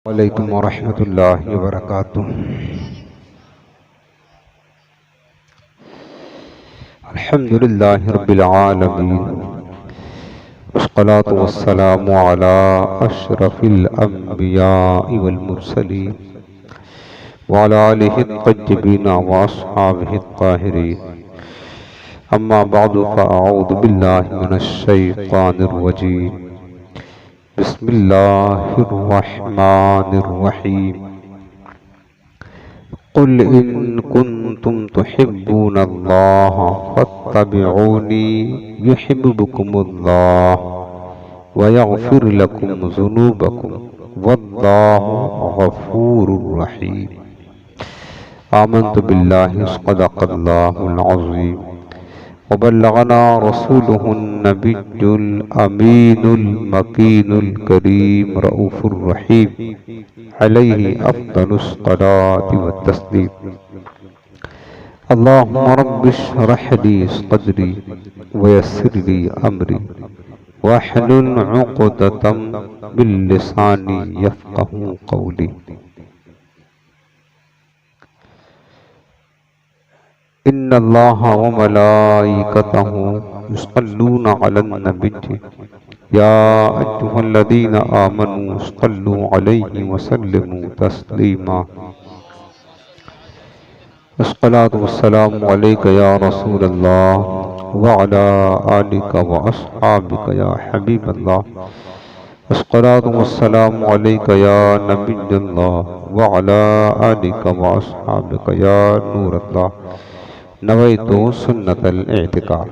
वालेकुम वरहमतुल्लाहि वबरकातुह। अल्हम्दुलिल्लाहि रब्बिल आलमीन वस्सलातु वस्सलामु अला अशरफिल अंबियाइ वल मुरसलीन व अला आलिहि त्तय्यिबीन व अस्हाबिहि त्ताहिरीन। अम्मा बअदु फ़अऊज़ु बिल्लाहि मिनश शैतानिर रजीम। बिस्मिल्लाहिर्रहमानिर्रहीम। क़ुल इन कुन्तुम तुहिब्बूनल्लाह फ़त्तबिऊनी युहिब्बुकुमुल्लाह व यग़फ़िर लकुम ज़ुनूबकुम वल्लाहु गफ़ूरुर रहीम। आमन्तु बिल्लाहि सदक़ल्लाहुल अज़ीम व बल्लगना रसूलुहुन नबियुल अमीनुल मकीनुल करीम रऊफ़ुर रहीम अलैहि अफ़्ज़लुस सलाति व तस्लीम। अल्लाहुम्मा रब्बिश्रह ली सद्री व यस्सिर ली अमरी वहलुल उक़दतम मिन लिसानी यफ़क़हू क़ौली। इन्नल्लाहा व मलाइकतहू युसल्लूना अलन नबिय्य या अय्युहल्लज़ीना आमनू सल्लू अलैहि व सल्लिमू तस्लीमा। अस्सलातु वस्सलामु अलैका या रसूलल्लाह व अला आलिका व अस्हाबिका या हबीबल्लाह। अस्सलातु वस्सलामु अलैका या नबिय्यल्लाह व अला आलिका व अस्हाबिका या नूरल्लाह। नवैतु सुन्नतल इतिकाफ।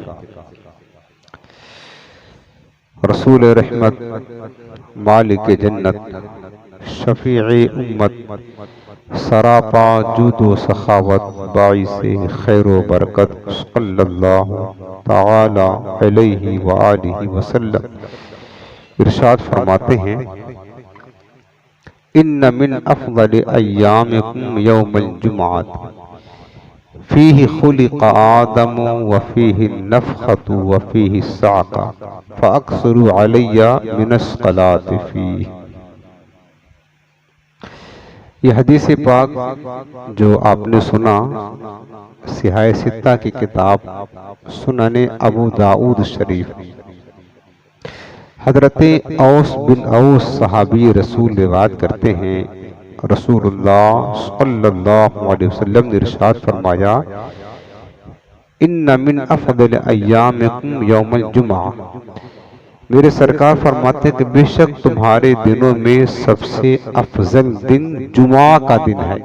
रसूल रहमत, मालिक जन्नत, शफीए उम्मत, सरापा जूदो सखावत, बाइसे खैरो बरकत सल्लल्लाहु तआला अलैहि व आलिहि वसल्लम इरशाद फरमाते हैं, इन्न मिन अफ़ज़लि अय्यामिकुम यौमुल जुमअत फ़ीहि खुलिक़ आदम व फ़ीहि नफ़ख़तु व फ़ीहि साक़ा फ़अक्सिरू अलैया मिनस क़लाति फ़ीहि। यह हदीस पाक जो आपने सुना सिहाए सित्ता की किताब सुनने अबू दाऊद शरीफ, हज़रत औस बिन औस सहाबी रसूल रिवायत करते हैं, रसूलुल्लाह सल्लल्लाहु अलैहि वसल्लम ने इरशाद फरमाया, इन्न मिन अफ़ज़ल अय्यामिकुम यौमुल जुमअ। मेरे सरकार फरमाते कि बेशक तुम्हारे दिनों में सबसे अफजल दिन जुमा का दिन है।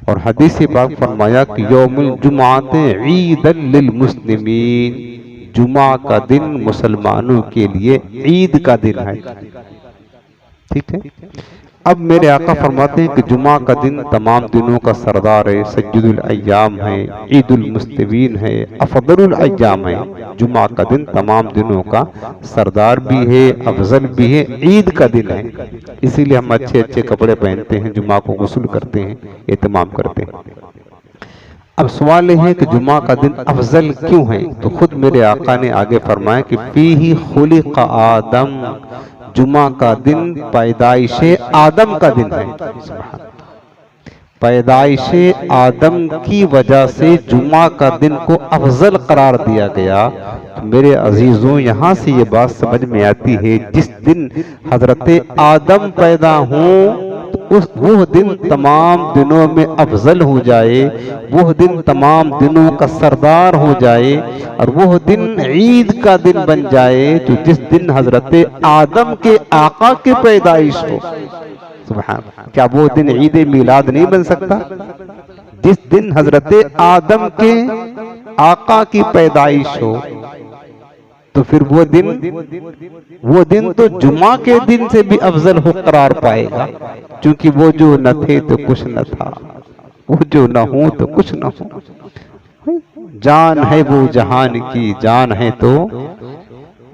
और हदीस पाक फरमाया कि यौमुल जुमअत ईदन लिल मुस्लिमीन, जुमा का दिन मुसलमानों के लिए ईद का दिन है। ठीक है। अब मेरे आका फरमाते हैं कि जुमा का दिन तमाम दिनों का सरदार है, सज्जुदुल अय्याम है, ईदुल मुस्तवीन है, अफदलुल अय्याम है। जुमा का दिन तमाम दिनों का सरदार भी है, अफजल भी है, ईद का दिन है। इसीलिए हम अच्छे अच्छे कपड़े पहनते हैं, जुमा को गुस्ल करते हैं, एहतमाम करते हैं। अब सवाल यह है कि जुमा का दिन अफजल क्यों है? तो खुद मेरे आका ने आगे फरमाया कि फीही खुलिक़ आदम, जुमा का दिन पैदाइशे आदम का दिन है। पैदाइशे आदम की वजह से जुमा का दिन को अफजल करार दिया गया। तो मेरे अजीजों, यहाँ से ये बात समझ में आती है, जिस दिन हजरत आदम पैदा हों तो वो दिन तमाम दिनों में अफजल हो जाए, वो दिन तमाम दिनों का सरदार हो जाए, और वो दिन ईद का दिन बन जाए, तो जिस दिन हजरत आदम के आका की पैदाइश हो। सुभान, क्या वो दिन ईद मिलाद नहीं बन सकता? जिस दिन हजरत आदम के आका की पैदाइश हो, तो फिर वो दिन तो जुमा के दिन से भी अफजल हो करार पाएगा, क्योंकि वो जो न थे तो कुछ न था, वो जो न हो तो कुछ न हो। जान है वो जहान की जान है, तो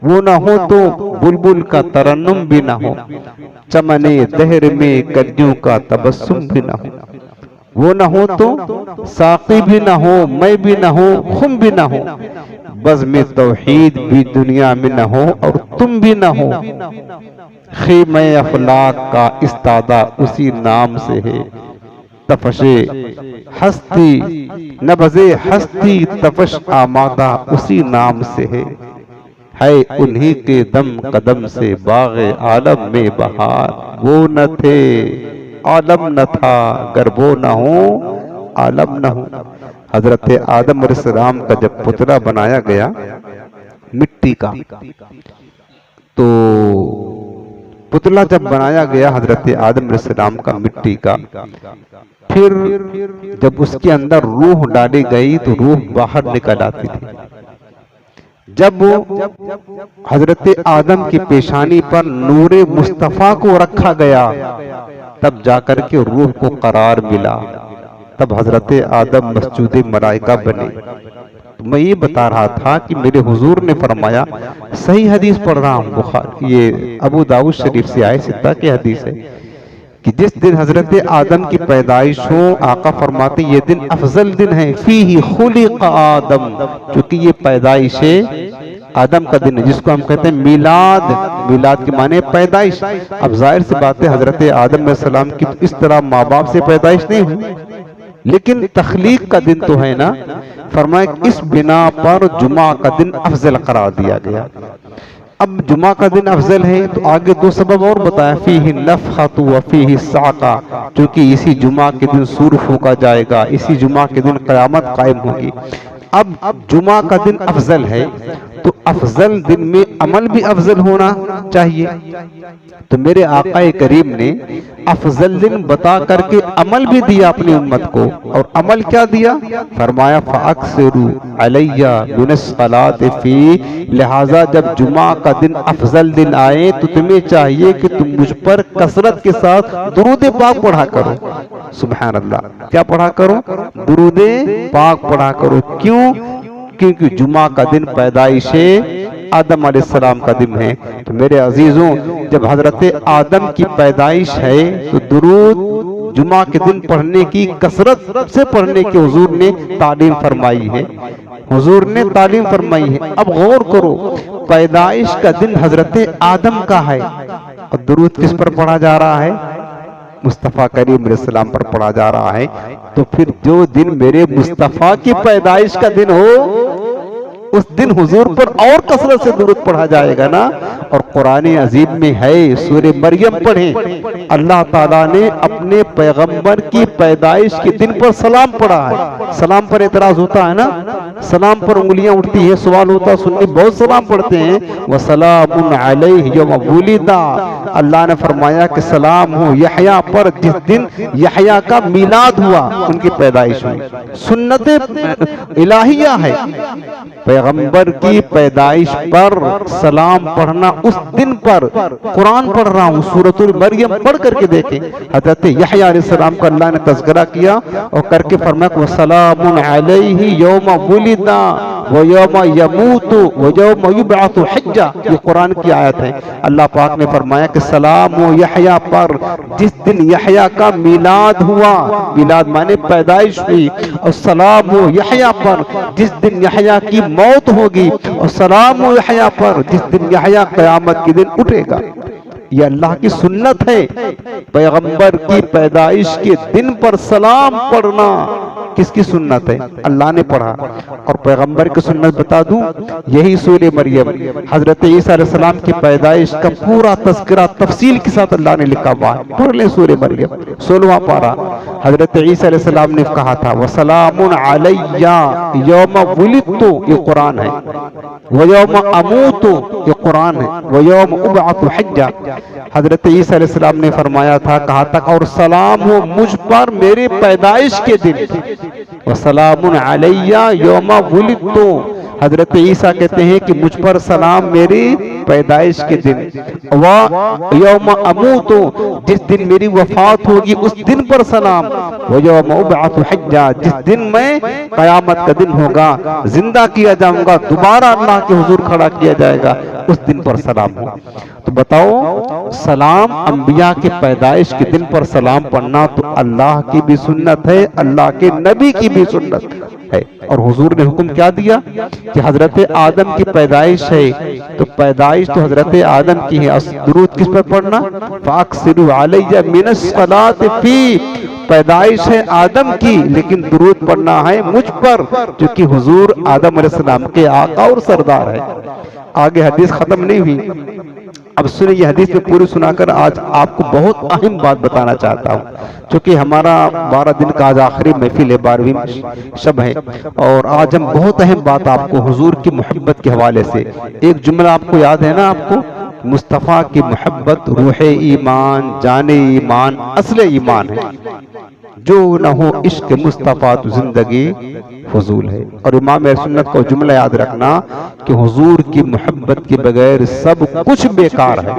वो न हो तो बुलबुल का तरन्नुम भी न हो, चमने दहर में कलियों का तबस्सुम भी न हो। वो न हो तो साक़ी भी न हो, मैं भी न हो, खुम भी न हो। बज़्म तौहीद भी दुनिया में न हो और तुम भी न हो। ख़ीमे अफलाक का इस्तादा उसी नाम से है। तफशे हस्ती नबज़े हस्ती तफश आमादा उसी नाम से है उन्हीं के दम कदम से बाग़े आलम में बहार। वो न थे आलम न था, अगर वो न हो आलम न हो। हजरत आदम अलैहिस्सलाम का जब पुतला बनाया गया मिट्टी का, तो पुतला जब बनाया गया हजरत आदम अलैहिस्सलाम का मिट्टी का, फिर जब उसके अंदर रूह डाली गई तो रूह बाहर निकल आती थी। जब हजरत आदम की पेशानी पर नूरे मुस्तफा को रखा गया तब जाकर के रूह को करार मिला, तब हजरत आदम मस्जूद मलाइका बने। तो मैं ये बता रहा था कि मेरे हुजूर ने फरमाया, सही हदीस पढ़ रहा हूँ, बुखारी ये अबू दाऊद शरीफ से आए सिद्धा की हदीस है कि जिस दिन हजरत आदम की पैदाइश हो, आका फरमाते ये दिन अफजल दिन है, फीही खुलिक़ आदम, क्योंकि ये पैदाइश है आदम का दिन है, जिसको हम कहते हैं मीलाद। मीलाद के माने पैदाइश। अब जाहिर सी बात है हजरत आदम अलैहिस्सलाम की तो इस तरह माँ बाप से पैदाइश नहीं हुई, लेकिन तख्लीक का दिन तो है ना। फरमाया इस बिना पर जुमा का दिन अफजल करार दिया गया। अब जुमा का दिन अफजल है तो आगे दो सबब और बताया, फीही नफ़ख़तु व फीही साक़ा, क्योंकि इसी जुमा के दिन सूर फूका जाएगा, इसी जुमा के दिन क़यामत कायम होगी। अब जुमा का दिन अफजल है तो अफजल दिन में अमल भी अफजल होना चाहिए। तो मेरे आक़ाए करीम ने अफजल दिन बता करके अमल भी दिया अपनी उम्मत को, और अमल क्या दिया? फरमाया फ़अक्सिरू अलैया मिनस्सलात फी, लिहाजा जब जुमा का दिन अफजल दिन आए तो तुम्हें चाहिए कि तुम मुझ पर कसरत के साथ दुरूद पाक पढ़ा करो। सुभान अल्लाह, क्या पढ़ा करो? दुरूद पाक पढ़ा करो। क्यों? क्योंकि जुमा का दिन पैदाइश आदम अलैहिस्सलाम का दिन है। तो मेरे अजीजों, जब हजरत आदम की पैदाइश है तो दुरूद जुमा के दिन पढ़ने की, कसरत से पढ़ने की हुजूर ने तालीम फरमाई है, हुजूर ने तालीम फरमाई है। अब गौर करो, पैदाइश का दिन हजरत आदम का है और दुरूद किस पर पढ़ा जा रहा है? मुस्तफ़ा करीम अलैहिस्सलाम पर पढ़ा जा रहा है। तो फिर जो दिन मेरे मुस्तफ़ा की पैदाइश का दिन हो, उस दिन हुजूर पर और कसरत से दुरूद पढ़ा जाएगा ना। और कुरान अजीम में है, सूरे मरियम पढ़ें, अल्लाह ताला ने अपने पैगंबर की पैदाइश के दिन पर सलाम पढ़ा है। सलाम पर एतराज होता है ना, सलाम पर उंगलियां उठती है, सवाल होता है, सुन्नी बहुत सलाम पढ़ते हैं। व सलामुन अलैहि यौम वुलिदा, अल्लाह ने फरमाया कि सलाम हो यहया पर जिस दिन यहया का मिलाद हुआ, उनकी पैदाइश हुई। सुन्नत इलाहिया है, पैगंबर की पैदाइश पर सलाम पढ़ना। उस दिन पर कुरान पढ़ रहा हूँ, सूरतुल मरियम पढ़ करके देखें, हजरत यहया अलैहिस्सलाम का अल्लाह ने तज़किरा किया और करके फरमाया वसलामुन अलैहि यौम वुलिदा व यौम यमूतु व यौम युबअसु हज्जा। ये कुरान की आयत है। अल्लाह पाक ने फरमाया कि सलाम हो यहया पर जिस दिन यहया का मिलाद हुआ, मिलाद माने पैदाइश हुई, और सलाम हो यहया पर जिस दिन यहया की मौत होगी, और सलाम हो यहया पर जिस दिन यहया क़यामत के दिन उठेगा। ये अल्लाह की सुन्नत है, पैगंबर की पैदाइश के दिन पर सलाम पढ़ना। किसकी सुन्नत है? अल्लाह ने पढ़ा। और पैगंबर की सुन्नत बता दूं, यही सूरे मरियम, हजरत ईसा अलैहिस्सलाम की पैदाइश का पूरा तज़किरा तफसील के साथ अल्लाह ने लिखा हुआ है। पढ़ ले सूरे मरियम 16वां पारा। हजरत ईसा अलैहिस्सलाम ने कहा था वसलामुन अलैया यौम वुलिदतु, ये कुरान है, व यौम अमूतु, ये कुरान है, व यौम उबअसु हज्जा। हजरत ईसा अलैहिस्सलाम ने फरमाया था, कहा था और सलाम हो मुझ पर मेरे पैदाइश के दिन, वसलामुन अलैया यौम वुलिदतु। हजरत ईसा कहते हैं कि मुझ पर सलाम मेरी पैदाइश के दिन, व यौम अमूतु, जिस दिन मेरी वफात होगी उस दिन पर सलाम, व यौम उबअसु हज्जा, जिस दिन मैं कयामत का दिन होगा, जिंदा किया जाऊंगा, दोबारा अल्लाह के हुजूर खड़ा किया जाएगा, उस दिन पर सलाम हो। तो बताओ, सलाम अंबिया के पैदाइश के दिन पर सलाम पढ़ना तो अल्लाह की भी सुन्नत है, अल्लाह के नबी की भी सुन्नत। है। और हुजूर ने हुक्म क्या दिया कि हजरत आदम की पैदाइश है, तो पैदाइश तो हजरत आदम की है, दुरूद किस पर पढ़ना, फाक्सिरू अलैया मिनस सलात फी, पैदाइश है आदम की लेकिन दुरूद पढ़ना है मुझ पर, क्योंकि हुजूर आदम अलैहिस्सलाम के आका और सरदार है। आगे हदीस खत्म नहीं हुई, अब सुनिए ये हदीस में पूरी सुनाकर आज आपको बहुत अहम बात बताना चाहता हूँ, क्योंकि हमारा 12 दिन का आज आखिरी महफिल है, 12वीं शब है, और आज हम बहुत अहम बात आपको हुजूर की मोहब्बत के हवाले से, एक जुमला आपको याद है ना, आपको मुस्तफ़ा की मोहब्बत रूह ईमान, जाने ईमान, असले ईमान है, जो न हो इश्क मुस्तफ़ा तो जिंदगी फजूल है। और इमाम अहले सुन्नत को जुमला याद रखना कि हुजूर की मोहब्बत के बगैर सब कुछ बेकार है।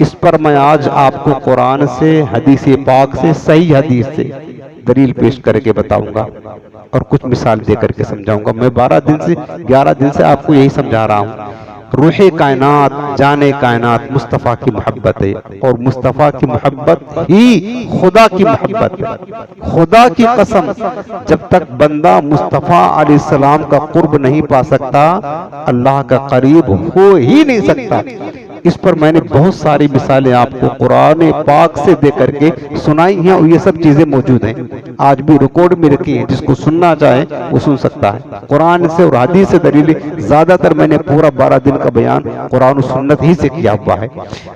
इस पर मैं आज आपको कुरान से, हदीस पाक से, सही हदीस से दलील पेश करके बताऊंगा और कुछ मिसाल दे करके समझाऊंगा। मैं 11 दिन से आपको यही समझा रहा हूँ, रूहे कायनात, जाने कायनात मुस्तफ़ा की मोहब्बत है, और मुस्तफ़ा की मोहब्बत ही खुदा की मोहब्बत है। खुदा की कसम, जब तक बंदा मुस्तफ़ा अलैहिस्सलाम का कुर्ब नहीं पा सकता, अल्लाह का करीब हो ही नहीं सकता। इस पर मैंने बहुत सारी मिसालें आपको कुरान पाक से दे करके सुनाई हैं, और ये सब चीजें मौजूद हैं, आज भी रिकॉर्ड में रखी हैं, जिसको सुनना चाहे वो सुन सकता है। कुरान से और हदीस से दलीलें, ज्यादातर मैंने पूरा 12 दिन का बयान कुरान और सुन्नत ही से किया हुआ है।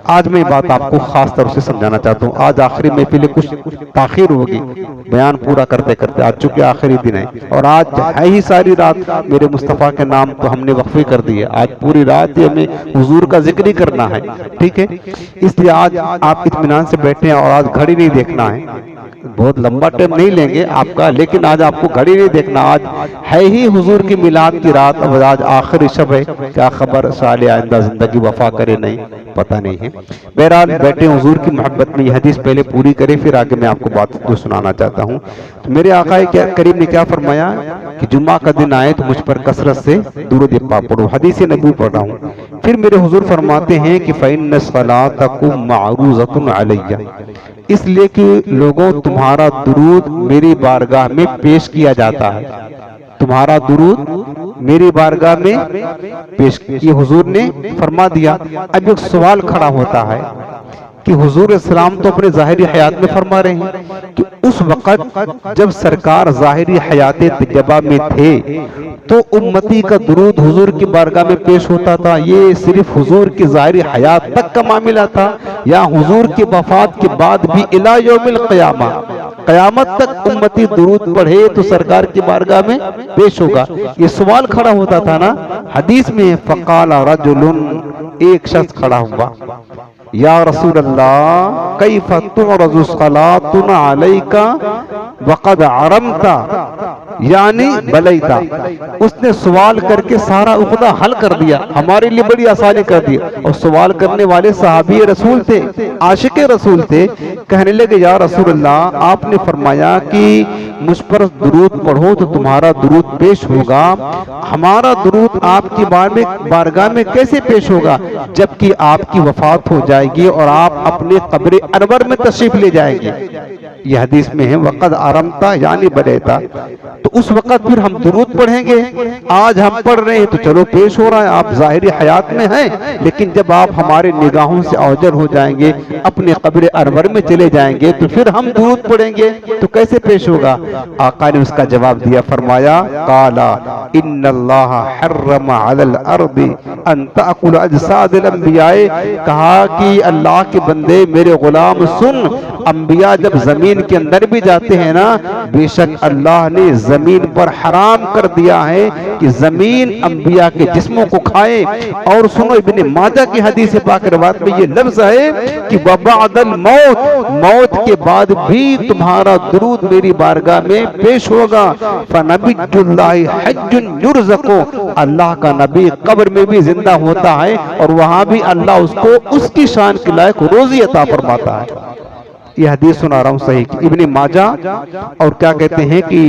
आज मैं बात आपको खास तौर से समझाना चाहता हूँ। आज आखिरी में पहले कुछ ताखिर होगी बयान पूरा करते करते, आज चूंकि आखिरी दिन है, और आज है ही सारी रात मेरे मुस्तफ़ा के नाम तो हमने वक्फे कर दिए, आज पूरी रात ही हमें हुजूर का जिक्र ही करना है, ठीक है। इसलिए आज आप इत्मीनान से बैठे हैं, और आज घड़ी नहीं देखना है, बहुत लंबा टाइम नहीं लेंगे आपका, लेकिन आज आपको घड़ी नहीं देखना, आज है ही हुजूर की मिलाद की रात, और आज आखिरी शब है, क्या खबर साले आइंदा जिंदगी वफा करे नहीं पता नहीं है। बहरहाल बैठे हुजूर की मोहब्बत में, ये हदीस पहले पूरी करे फिर आगे मैं आपको बात जो सुनाना चाहता हूँ। तो मेरे आका करीम ने क्या फरमाया कि जुम्मा का दिन आए तो मुझ पर कसरत से दुरूद पाक पढ़ो, हदीस नबी पढ़ रहा हूँ। फिर मेरे हुजूर फरमाते हैं कि फ़इन्न सलातकुम मारूज़तुन अलैया, इसलिए कि लोगों तुम्हारा दुरूद मेरी बारगाह में पेश किया जाता है, तुम्हारा दुरूद मेरी बारगाह में पेश किया। हुजूर ने फरमा दिया। अब एक सवाल खड़ा होता है कि हुजूर इस्लाम तो अपने ज़ाहिरी हयात में फरमा रहे हैं कि उस वक़्त जब सरकार ज़ाहिरी हयात तैयबा में थे तो उम्मती का दुरूद हुजूर की बारगाह में पेश होता था, ये सिर्फ हुजूर की ज़ाहिरी हयात तक का मामला था, या हुजूर की वफात के बाद भी इला यौमिल क़यामा, क़यामत तक उम्मती दुरूद पढ़े तो सरकार की बारगाह में पेश होगा? ये सवाल खड़ा होता था ना। हदीस में फ़क़ाला रजुलुन, एक शख्स खड़ा हुआ, या रसूल अल्लाह कैफ़ तुअरज़ु सलातुना अलैका वक़द अरमता यानी बलैता। उसने सवाल करके सारा उक़दा हल कर दिया, हमारे लिए बड़ी आसानी कर दी। और सवाल करने वाले सहाबी रसूल थे, आशिक रसूल थे। कहने लगे या रसूल अल्लाह, आपने फरमाया कि मुझ पर दुरूद पढ़ो तो तुम्हारा दुरूद पेश होगा, हमारा दुरूद आपकी बारगाह में कैसे पेश होगा जबकि आपकी वफात हो जाएगी और आप अपने कब्र अनवर में तशरीफ ले जाएंगे? यह हदीस में है वक़द आरमता यानी बलेता। तो उस वक़्त फिर हम दुरूद पढ़ेंगे। आज हम पढ़ रहे हैं तो चलो पेश हो रहा है, आप ज़ाहिरी हयात में हैं, लेकिन जब आप हमारे निगाहों से ओझल हो जाएंगे, अपने कब्र अनवर में चले जाएंगे, तो फिर हम दुरूद पढ़ेंगे तो कैसे पेश होगा? आका ने उसका जवाब दिया, फरमाया काला इन्नल्लाह हर्रमा अलल अर्दी अन ताकुल अजसादिल अंबियाए, कहा कि अल्लाह के बंदे मेरे गुलाम सुन, अंबिया जब जमीन के अंदर भी जाते हैं ना, बेशक अल्लाह ने जमीन पर हराम कर दिया है कि जमीन अंबिया के जिस्मों को खाए। और सुनो इब्ने माजा की हदीस पाक रिवायत में ये लफ्ज है कि वबादल मौत, मौत के बाद भी तुम्हारा दुरूद मेरी बारगाह में पेश होगा। फनबियुल्लाहि हज्जुन युरज़क़ु, अल्लाह का नबी कब्र में भी जिंदा होता है और वहां भी अल्लाह उसको उसकी शान के लायक रोजी अता फरमाता है। ये हदीस सुना रहा हूँ सही इब्ने माजा और क्या कहते हैं कि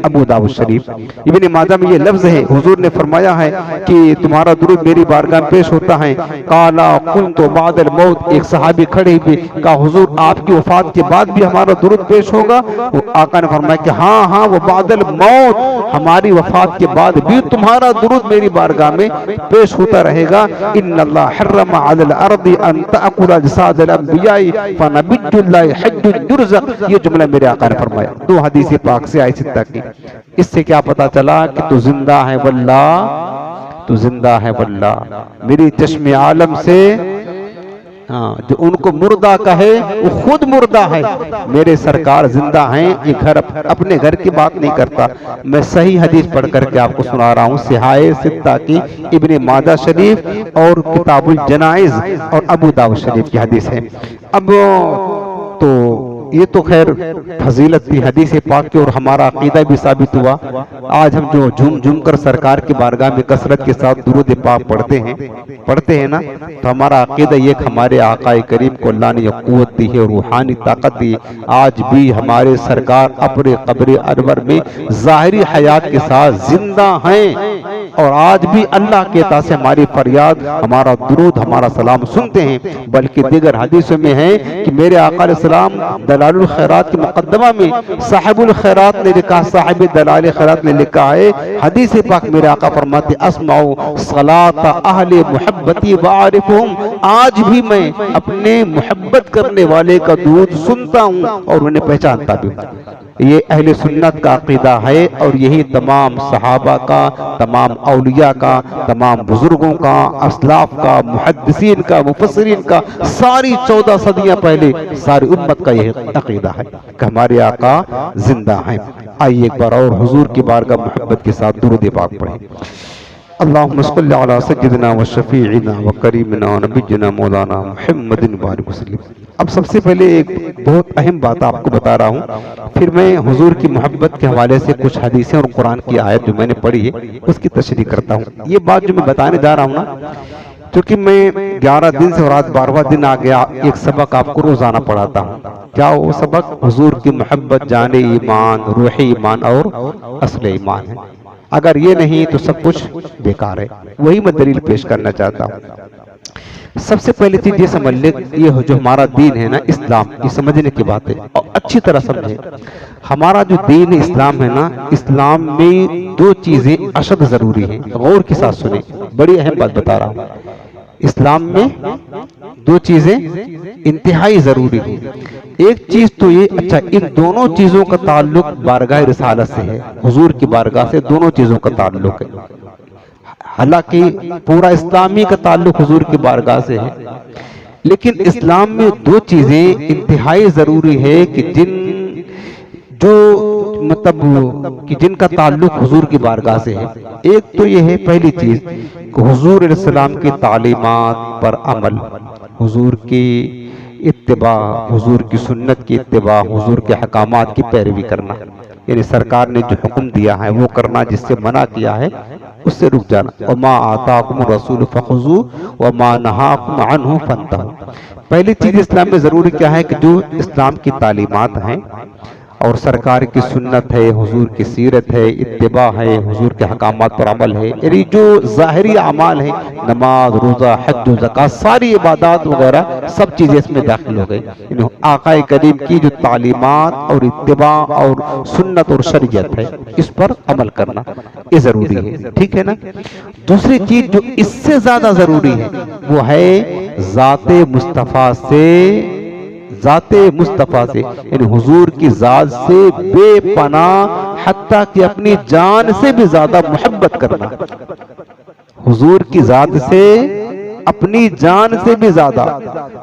अबू दाऊद शरीफ। इब्ने माजा में ये लफ्ज है, हुजूर ने फरमाया है कि तुम्हारा दुरूद मेरी बारगाह में पेश होता है। काला कुंतु बादल मौत, एक सहाबी खड़े हुए कहा हुजूर आपकी वफात के बाद भी हमारा दुरूद पेश होगा? वो आका ने फरमाया कि हाँ हाँ वो बादल मौत, हमारी वफात के बाद भी तुम्हारा दुरूद मेरी बारगाह में पेश होता रहेगा। इन्नल्लाह हर्रमा अलल अर्दी अन तअकुल अजसादल अंबियाई फनबिजुल्लाह हज्जुन युरज़क़, ये जुमला मेरे आका ने फरमाया। दो हदीस पाक से आई सिद्धा की। इससे क्या पता चला कि तू जिंदा है वल्लाह, तू जिंदा है वल्लाह। मेरी चश्मे आलम से हाँ, जो उनको मुर्दा कहे वो खुद मुर्दा है। मेरे सरकार जिंदा हैं, ये घर अपने घर की बात नहीं करता। मैं सही हदीस पढ़ करके आपको सुना रहा हूँ, सिहाए सित्ता की इब्ने माजा शरीफ और किताबुल जनाइज और अबू दाऊद शरीफ की हदीस है। अब तो ये तो खैर फजीलत थी हदीस पाक की और हमारा अकीदा भी साबित हुआ। आज हम जो झूम झूम कर सरकार की बारगाह में कसरत के साथ दुरूद पाक पढ़ते हैं ना, तो हमारा अकीदा ये हमारे आकाए करीम को अल्लाह ने क़ुव्वत दी है, रूहानी ताकत दी। आज भी हमारे सरकार अपने कब्र अनवर में ज़ाहिरी हयात के साथ जिंदा हैं और आज भी अल्लाह के अता से हमारी फरियाद, हमारा दुरूद, हमारा सलाम सुनते हैं। बल्कि दीगर हदीसों में है कि मेरे आका अलैहिस्सलाम दलालुल खैरात के मुकद्दमा में साहिबुल खैरात ने लिखा, साहिब दलाल खैरात ने लिखा है, हदीस पाक मेरे आका फरमाते अस्माउ सलात अहले मुहब्बती व आरिफुहुम, आज भी मैं अपने मुहब्बत करने वाले का दुरूद सुनता हूँ और उन्हें पहचानता भी हूँ। ये अहले सुन्नत का अकीदा है और यही तमाम सहाबा का, तमाम औलिया का, तमाम बुजुर्गों का, असलाफ का, मुहद्दिसीन का, मुफस्सिरीन का, सारी 14 सदियां पहले सारी उम्मत का यही अकीदा है कि हमारे आका जिंदा हैं। आइए एक बार और हुजूर की बारगाह मोहब्बत के साथ दुरूद पाक पढ़ें। अल्लाहुम्मा सल्लि अला सय्यिदिना व शफीइना व करीमिना व नबिय्यिना मौलाना मुहम्मदिन बारिक वसल्लम। अब सबसे पहले एक बहुत अहम बात आपको बता रहा हूँ, फिर मैं हुजूर की मोहब्बत के हवाले से कुछ हदीसें और कुरान की आयत जो मैंने पढ़ी है उसकी तशरीह करता हूँ। ये बात जो मैं बताने जा रहा हूँ ना, क्योंकि मैं 11 दिन से और आज 12वां दिन आ गया, एक सबक आपको रोजाना पढ़ाता हूँ। क्या वो सबक? हुजूर की मोहब्बत जाने ईमान, रूह ईमान और असल ईमान है। अगर ये नहीं तो सब कुछ बेकार है। वही मैं दलील पेश करना चाहता हूँ। सबसे पहली चीज ये समझ ले, ये जो हमारा दीन है ना इस्लाम, ये समझने की बात है और अच्छी तरह समझे। हमारा जो दीन है इस्लाम है ना, इस्लाम में दो चीजें अशद जरूरी हैं। गौर के साथ सुने, बड़ी अहम बात बता रहा हूँ। इस्लाम में दो चीजें इंतहाई जरूरी है। एक चीज तो ये, अच्छा इन दोनों चीजों का ताल्लुक बारगाह रिसालत से है, हुजूर की बारगाह से दोनों चीजों का ताल्लुक है। हालांकि पूरा इस्लामी का ताल्लुक हुजूर की बारगाह से है, लेकिन इस्लाम में दो चीजें इंतहाई जरूरी है कि जिनका ताल्लुक हुजूर की बारगाह से है। एक तो ये है पहली चीज कि हुजूर अलैहिस्सलाम की तालीमात पर अमल, हुजूर की इत्तिबा, हुजूर की सुन्नत की इत्तिबा, हुजूर के हकामात की पैरवी करना, यानी सरकार ने जो हुक्म दिया है वो करना, जिससे मना किया है उससे रुक जाना। और मा आताकुम रसूल फखुजू व मा नहाकुम अन्हु फंतहू। पहली चीज इस्लाम में जरूरी क्या है कि जो इस्लाम की तालीमात हैं और सरकार की सुन्नत है, हुजूर की सीरत है, इत्तिबा है, हुजूर के हकामात पर अमल है, यानी जो ज़ाहिरी अमाल है, नमाज, रोज़ा, हज, ज़कात, सारी इबादत वगैरह सब चीज़ें इसमें दाखिल हो गई। आकाए करीम की जो तालीमात और इत्तिबा और सुन्नत और शरीयत है, इस पर अमल करना ये ज़रूरी है, ठीक है ना। दूसरी चीज़ जो इससे ज़्यादा ज़रूरी है वो है ज़ाते मुस्तफ़ा से, यानी हुजूर की जात से बेपनाह हत्ता कि अपनी जान से भी ज्यादा मोहब्बत करना। हुजूर की जात से अपनी जान से भी ज्यादा,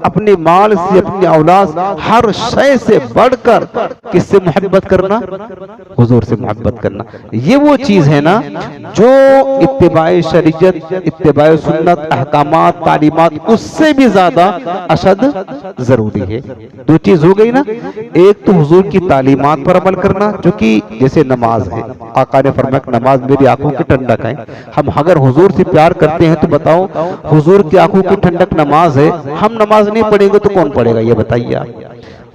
अपने माल से, अपनी औलाद, हर शय से बढ़कर किससे मोहब्बत करना? हुजूर से मोहब्बत करना। ये वो चीज है ना जो इत्तिबाए शरीयत, इत्तिबाए सुन्नत, अहकामात, तालीमात उससे भी ज्यादा अशद जरूरी है। दो चीज हो गई ना, एक तो हुजूर की तालीमात पर अमल करना, जो कि जैसे नमाज है, आका ने फरमाया नमाज मेरी आंखों की ठंडक है। हम अगर हुजूर से प्यार करते हैं तो बताओ, हुजूर की आंखों की ठंडक नमाज है, हम नमाज नहीं पढ़ेंगे तो कौन पढ़ेगा, ये बताइए आप।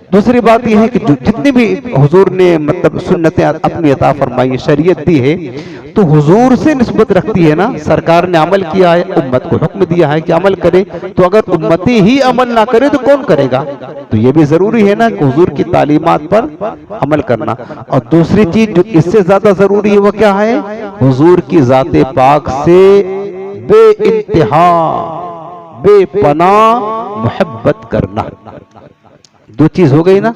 दूसरी बात यह है कि जितनी भी हुजूर ने मतलब सुन्नतें अपनी अता फरमाई, शरीयत दी है, तो हुजूर से निस्बत रखती है ना। सरकार ने अमल किया है, उम्मत को हुक्म दिया है कि अमल करे, तो अगर उम्मती ही अमल ना करे तो कौन करेगा? तो ये भी जरूरी है ना कि हुजूर की तालीमात पर अमल करना। और दूसरी चीज जो इससे ज्यादा जरूरी है वो क्या है? हुजूर की जाते पाक से बेइंतहा बेपनाह मोहब्बत करना। दो चीज हो गई ना।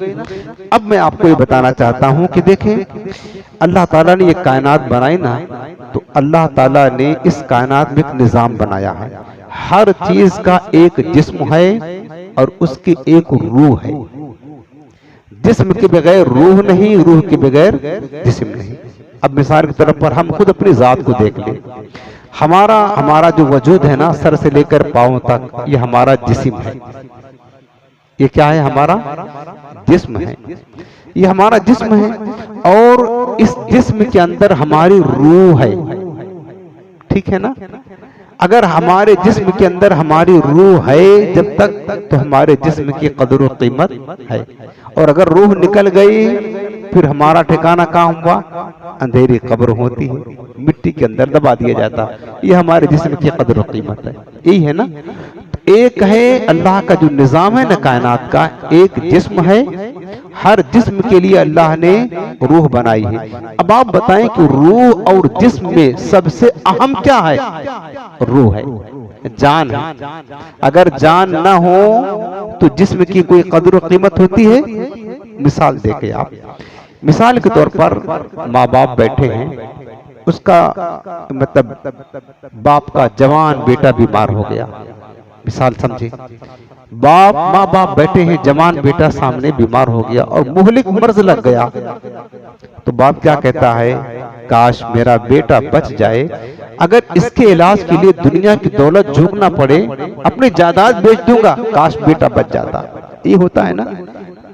अब मैं आपको ये बताना चाहता हूं कि देखें, अल्लाह ताला ने ये कायनात बनाई ना, तो अल्लाह ताला ने इस कायनात में एक निजाम बनाया है। हर चीज का एक जिस्म है और उसकी एक रूह है। जिस्म के बगैर रूह नहीं, रूह के बगैर जिस्म नहीं। अब मिसाल के तौर पर हम खुद अपनी जात को देख लें। हमारा जो वजूद है ना, सर से लेकर पांव तक, ये हमारा जिस्म है। ये क्या है? हमारा जिस्म है। ये हमारा जिस्म है और इस जिस्म के अंदर हमारी रूह है। ठीक है ना? अगर हमारे जिस्म के अंदर हमारी रूह है जब तक, तो हमारे जिस्म की कदर और कीमत है। और अगर रूह निकल गई फिर हमारा ठिकाना कहाँ हुआ? अंधेरी कब्र होती है, मिट्टी के अंदर दबा दिया जाता। ये हमारे जिस्म की कदर और कीमत है। यही है ना। एक है अल्लाह का जो निजाम है ना कायनात का, एक जिस्म है। हर जिस्म के लिए अल्लाह ने रूह बनाई है। अब आप बताएं कि रूह और जिस्म में सबसे अहम क्या है? रूह है, जान है। अगर जान ना हो तो जिस्म की कोई कदर और कीमत होती है? मिसाल देखे आप, मिसाल के तौर पर माँ बाप बैठे हैं, उसका मतलब बाप का जवान बेटा बीमार हो गया, मिसाल समझे। माँ बाप बैठे हैं, जवान बेटा सामने बीमार हो गया और मुहलिक मर्ज लग गया, तो बाप क्या कहता है? काश मेरा बेटा बच जाए। अगर इसके इलाज के लिए दुनिया की दौलत झोंकना पड़े, अपनी जायदाद बेच दूंगा, काश बेटा बच जाता। ये होता है ना।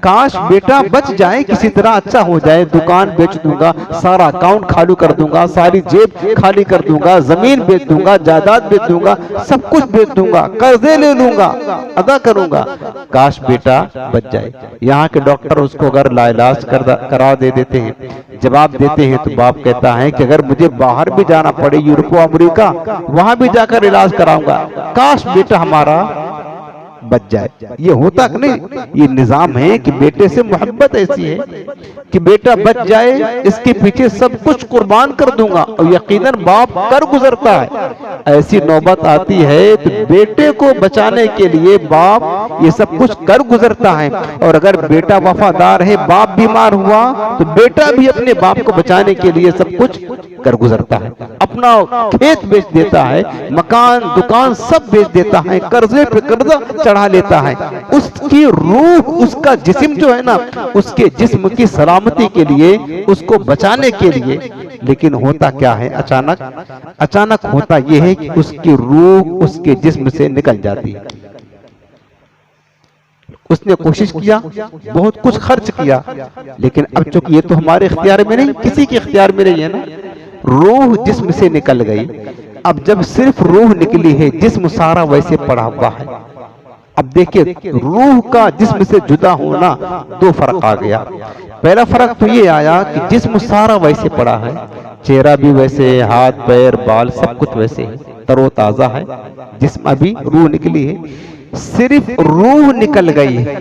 काश बेटा बच जाए, किसी तरह अच्छा हो जाए, दुकान बेच दूंगा, सारा अकाउंट खाली कर दूंगा, सारी जेब खाली कर दूंगा, जमीन बेच दूंगा, जायदाद बेच दूंगा, सब कुछ बेच दूंगा, कर्जे ले लूंगा, अदा करूंगा, काश बेटा बच जाए। यहाँ के डॉक्टर उसको अगर लाइलाज करा दे देते हैं, जवाब देते हैं, तो बाप कहता है कि अगर मुझे बाहर भी जाना पड़े, यूरोप अमेरिका, वहां भी जाकर इलाज कराऊंगा, काश बेटा हमारा बच जाए। ये होता कि नहीं? ये निजाम है कि बेटे से मोहब्बत ऐसी है कि बेटा बच जाए, इसके पीछे सब कुछ कुर्बान कर दूंगा। और यकीनन बाप कर गुजरता है। ऐसी नौबत आती है तो बेटे को बचाने के लिए बाप ये सब कुछ कर गुजरता है। और अगर बेटा वफादार है, बाप बीमार हुआ, तो बेटा भी अपने बाप को बचाने के लिए सब कुछ कर गुजरता है। अपना खेत बेच देता है, मकान दुकान सब बेच देता है, कर्जे पे कर्जा चढ़ा लेता है। उसकी रूह, उसका जिस्म जो है ना, उसके जिस्म की सलामती के लिए, उसको बचाने के लिए। लेकिन होता क्या है? अचानक होता यह है कि उसकी रूह उसके जिस्म से निकल जाती है। उसने कोशिश किया, बहुत कुछ खर्च किया, लेकिन अब चूंकि ये तो हमारे इख्तियार में नहीं, किसी के इख्तियार में नहीं है ना, रूह जिस्म से निकल गई। अब जब सिर्फ रूह निकली है, जिस्म सारा वैसे पड़ा हुआ है। अब देखिए, रूह का जिस्म से जुदा होना, दो फर्क आ गया। पहला फर्क तो ये आया कि जिस्म सारा वैसे पड़ा है, चेहरा भी वैसे, हाथ पैर बाल सब कुछ वैसे है, तरोताजा है, जिस्म अभी रूह निकली है। सिर्फ रूह निकल गई है,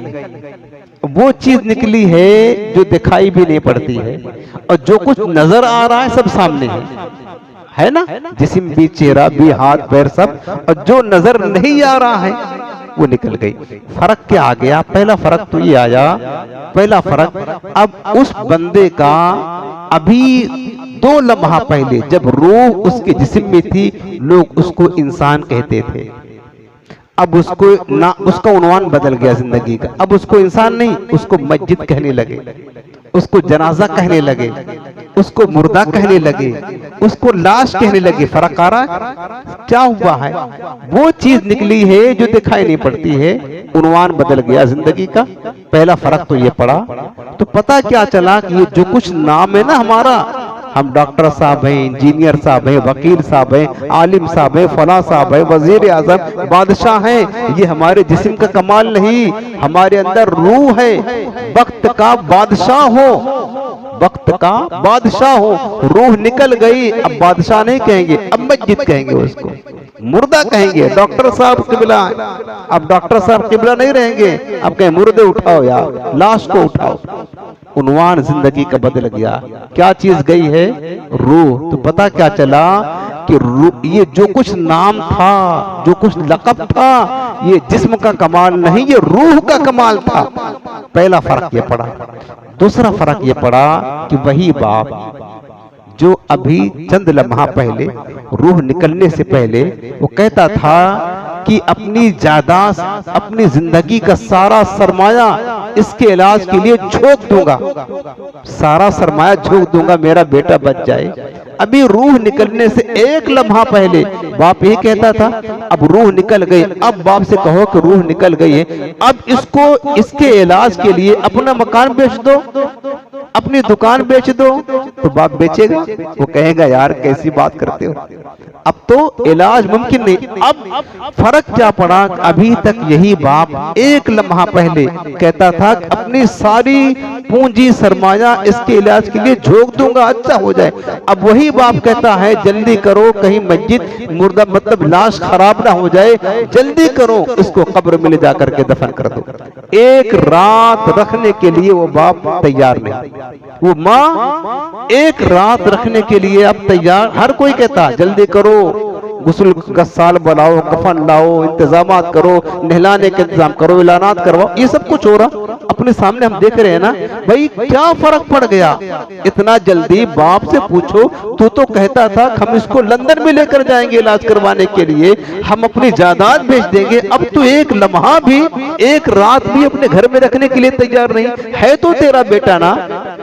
वो चीज निकली है जो दिखाई भी नहीं पड़ती है, और जो कुछ नजर आ रहा है सब सामने है ना। जिस्म भी, चेहरा भी, हाथ पैर सब, और जो नजर नहीं आ रहा है वो निकल गई। फर्क क्या आ गया? पहला फर्क तो ये आया, पहला फर्क, अब उस बंदे का अभी 2 लम्हा पहले जब रूह उसके जिस्म में थी, लोग उसको इंसान कहते थे। अब उसको ना, उसका उन्वान बदल गया जिंदगी का। अब उसको इंसान नहीं, उसको मस्जिद कहने लगे, उसको जनाजा कहने लगे, उसको मुर्दा कहने लगे, उसको लाश कहने लगे। फर्क आ रहा है? क्या हुआ है? वो चीज निकली है जो दिखाई नहीं पड़ती है, उन्वान बदल गया जिंदगी का। पहला फर्क तो ये पड़ा। तो पता क्या चला कि ये जो कुछ नाम है ना हमारा, हम डॉक्टर साहब हैं, इंजीनियर साहब हैं, वकील साहब हैं, आलिम साहब हैं, फला साहब हैं, वजीर आजम, बादशाह हैं, ये हमारे जिस्म का कमाल नहीं, हमारे अंदर रूह है। वक्त का बादशाह हो, वक्त का बादशाह हो, रूह निकल गई, अब बादशाह नहीं कहेंगे, अब मस्जिद कहेंगे, उसको मुर्दा कहेंगे। डॉक्टर साहब किबला, अब डॉक्टर साहब किबला नहीं रहेंगे, अब कहें मुर्दे उठाओ यार, लाश को उठाओ। उन्वान जिंदगी का बदल गया। क्या चीज गई है? रूह। तो पता क्या चला कि ये जो कुछ नाम था, जो कुछ लक़ब था, ये जिस्म का कमाल नहीं, ये रूह का कमाल था। पहला फर्क ये पड़ा। दूसरा फर्क ये पड़ा कि वही बाप जो अभी चंद लम्हा पहले रूह निकलने से पहले वो कहता था कि अपनी जायदाद, अपनी जिंदगी का सारा सरमाया इसके इलाज के लिए झोंक दूंगा, सारा सरमाया झोंक दूंगा, मेरा बेटा बच जाए। अभी रूह निकलने से एक लम्हा पहले बाप यही कहता था। अब रूह निकल गई, अब बाप से कहो कि रूह निकल गई है, अब इसको इसके इलाज के लिए अपना मकान बेच दो, अपनी दुकान बेच दो। तो बाप बेचेगा? वो कहेगा यार कैसी बात करते हो, अब तो इलाज मुमकिन नहीं। अब फर्क क्या पड़ा? अभी तक यही बाप एक लम्हा पहले कहता था कि अपनी सारी पूंजी सरमाया इसके इलाज के लिए झोंक दूंगा, अच्छा हो जाए। अब वही बाप कहता है जल्दी करो, कहीं मस्जिद मुर्दा मतलब लाश खराब ना हो जाए, जल्दी करो, इसको कब्र में ले जाकर के दफन कर दो। एक रात रखने के लिए वो बाप तैयार नहीं, वो माँ एक रात रखने के लिए अब तैयार। हर कोई कहता जल्दी करो, गुस्ल गस्साल बुलाओ, कफन लाओ, इंतजामात करो, नहलाने के इंतजाम करो, इलानात करवाओ, ये सब कुछ हो रहा अपने सामने हम देख रहे हैं ना। भाई क्या फर्क पड़ गया इतना जल्दी? बाप से पूछो, तू तो कहता था हम इसको लंदन में लेकर जाएंगे इलाज करवाने के लिए, हम अपनी जायदाद बेच देंगे, अब तू एक लम्हा भी, एक रात भी अपने घर में रखने के लिए तैयार नहीं है, तो तेरा बेटा ना।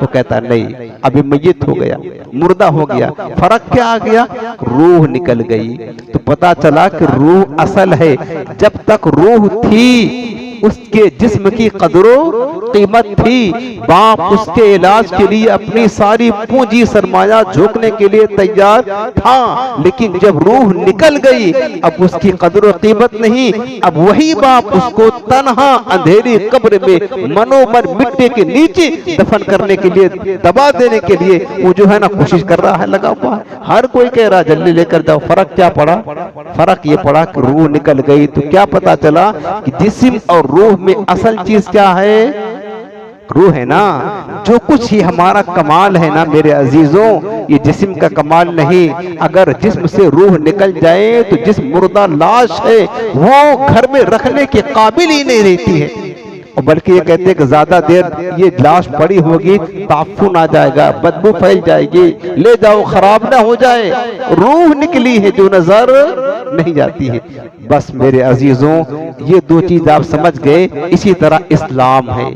वो कहता नहीं, अभी मैयत हो गया, मुर्दा हो गया। फर्क क्या आ गया? रूह निकल गई। तो पता चला कि रूह असल है। जब तक रूह थी उसके जिस्म की कदरों कीमत थी। बाप उसके इलाज के लिए अपनी सारी पूंजी सरमाया झोंकने के लिए तैयार था, लेकिन जब रूह निकल गई अब उसकी कदरों कीमत नहीं। अब वही बाप उसको तन्हा अंधेरी कब्र में मनोमन मिट्टी के नीचे दफन करने के लिए, दबा देने के लिए वो जो है ना कोशिश कर रहा है, लगा हुआ है। हर कोई कह रहा जल्दी लेकर जाओ। फर्क क्या पड़ा? फर्क ये पड़ा कि रूह निकल गई। तो क्या पता चला कि जिस्म और रूह में असल चीज क्या है? रूह है ना। जो कुछ ही हमारा कमाल है ना मेरे अजीजों, ये जिस्म का कमाल नहीं। अगर जिस्म से रूह निकल जाए तो जिस मुर्दा लाश है वो घर में रखने के काबिल ही नहीं रहती है, और बल्कि ये कहते हैं कि ज्यादा देर ये लाश पड़ी होगी ताफून आ जाएगा, बदबू फैल जाएगी, ले जाओ खराब ना हो जाए। रूह निकली है जो नजर नहीं जाती है। बस मेरे अजीजों ये दो चीज आप समझ गए। इसी तरह इस्लाम है।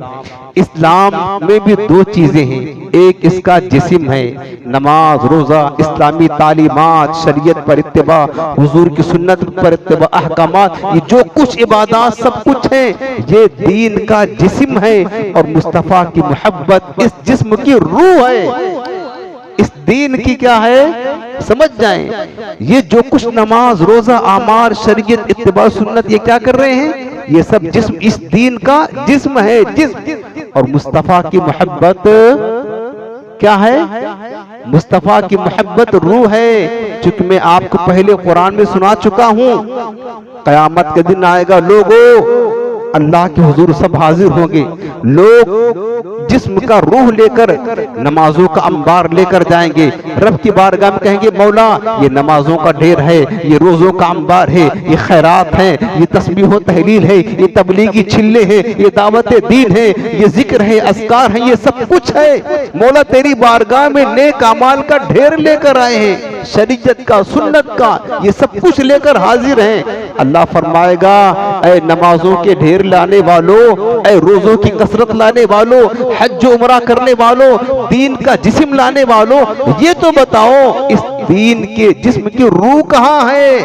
इस्लाम में भी दो चीजें हैं। एक इसका जिस्म है, नमाज, रोजा, इस्लामी तालीमात, शरीयत पर इत्तिबा, हुजूर की सुन्नत पर इत्तिबा, अहकामात, ये जो कुछ इबादत सब कुछ है ये दीन का जिस्म है। और मुस्तफा की मोहब्बत इस जिस्म की रूह है। इस दीन की क्या है समझ जाएं। ये जो कुछ नमाज, रोजा, आमार, शरीयत, इत्तिबा, सुन्नत, ये क्या कर रहे हैं? ये सब जिस्म इस दीन का जिस्म है, जिस्म। और मुस्तफा की मोहब्बत क्या है? मुस्तफा की मोहब्बत रूह है। चूंकि मैं आपको पहले कुरान में सुना चुका हूं, कयामत के दिन आएगा, लोगों अल्लाह के हुजूर सब हाजिर होंगे। लोग जिस्म का रूह लेकर नमाजों का अंबार लेकर जाएंगे। रब की बारगाह में कहेंगे मौला ये नमाजों का ढेर है, ये रोजों का अंबार है, ये खैरात है, ये तस्बीह तहलील है, ये तबलीगी छिल्ले हैं, ये दावत दीन है, ये जिक्र है, अस्कार है, ये सब कुछ है। मौला तेरी बारगाह में नेक अमाल का ढेर लेकर आए हैं, शरीयत का, सुन्नत का, ये सब कुछ लेकर हाजिर हैं। अल्लाह फरमाएगा ऐ नमाजों के ढेर लाने वालों, ऐ रोजों की कसरत लाने वालों, हज उमरा करने वालों, दीन का जिस्म लाने वालों, ये तो बताओ इस दीन के जिस्म की रूह कहाँ है?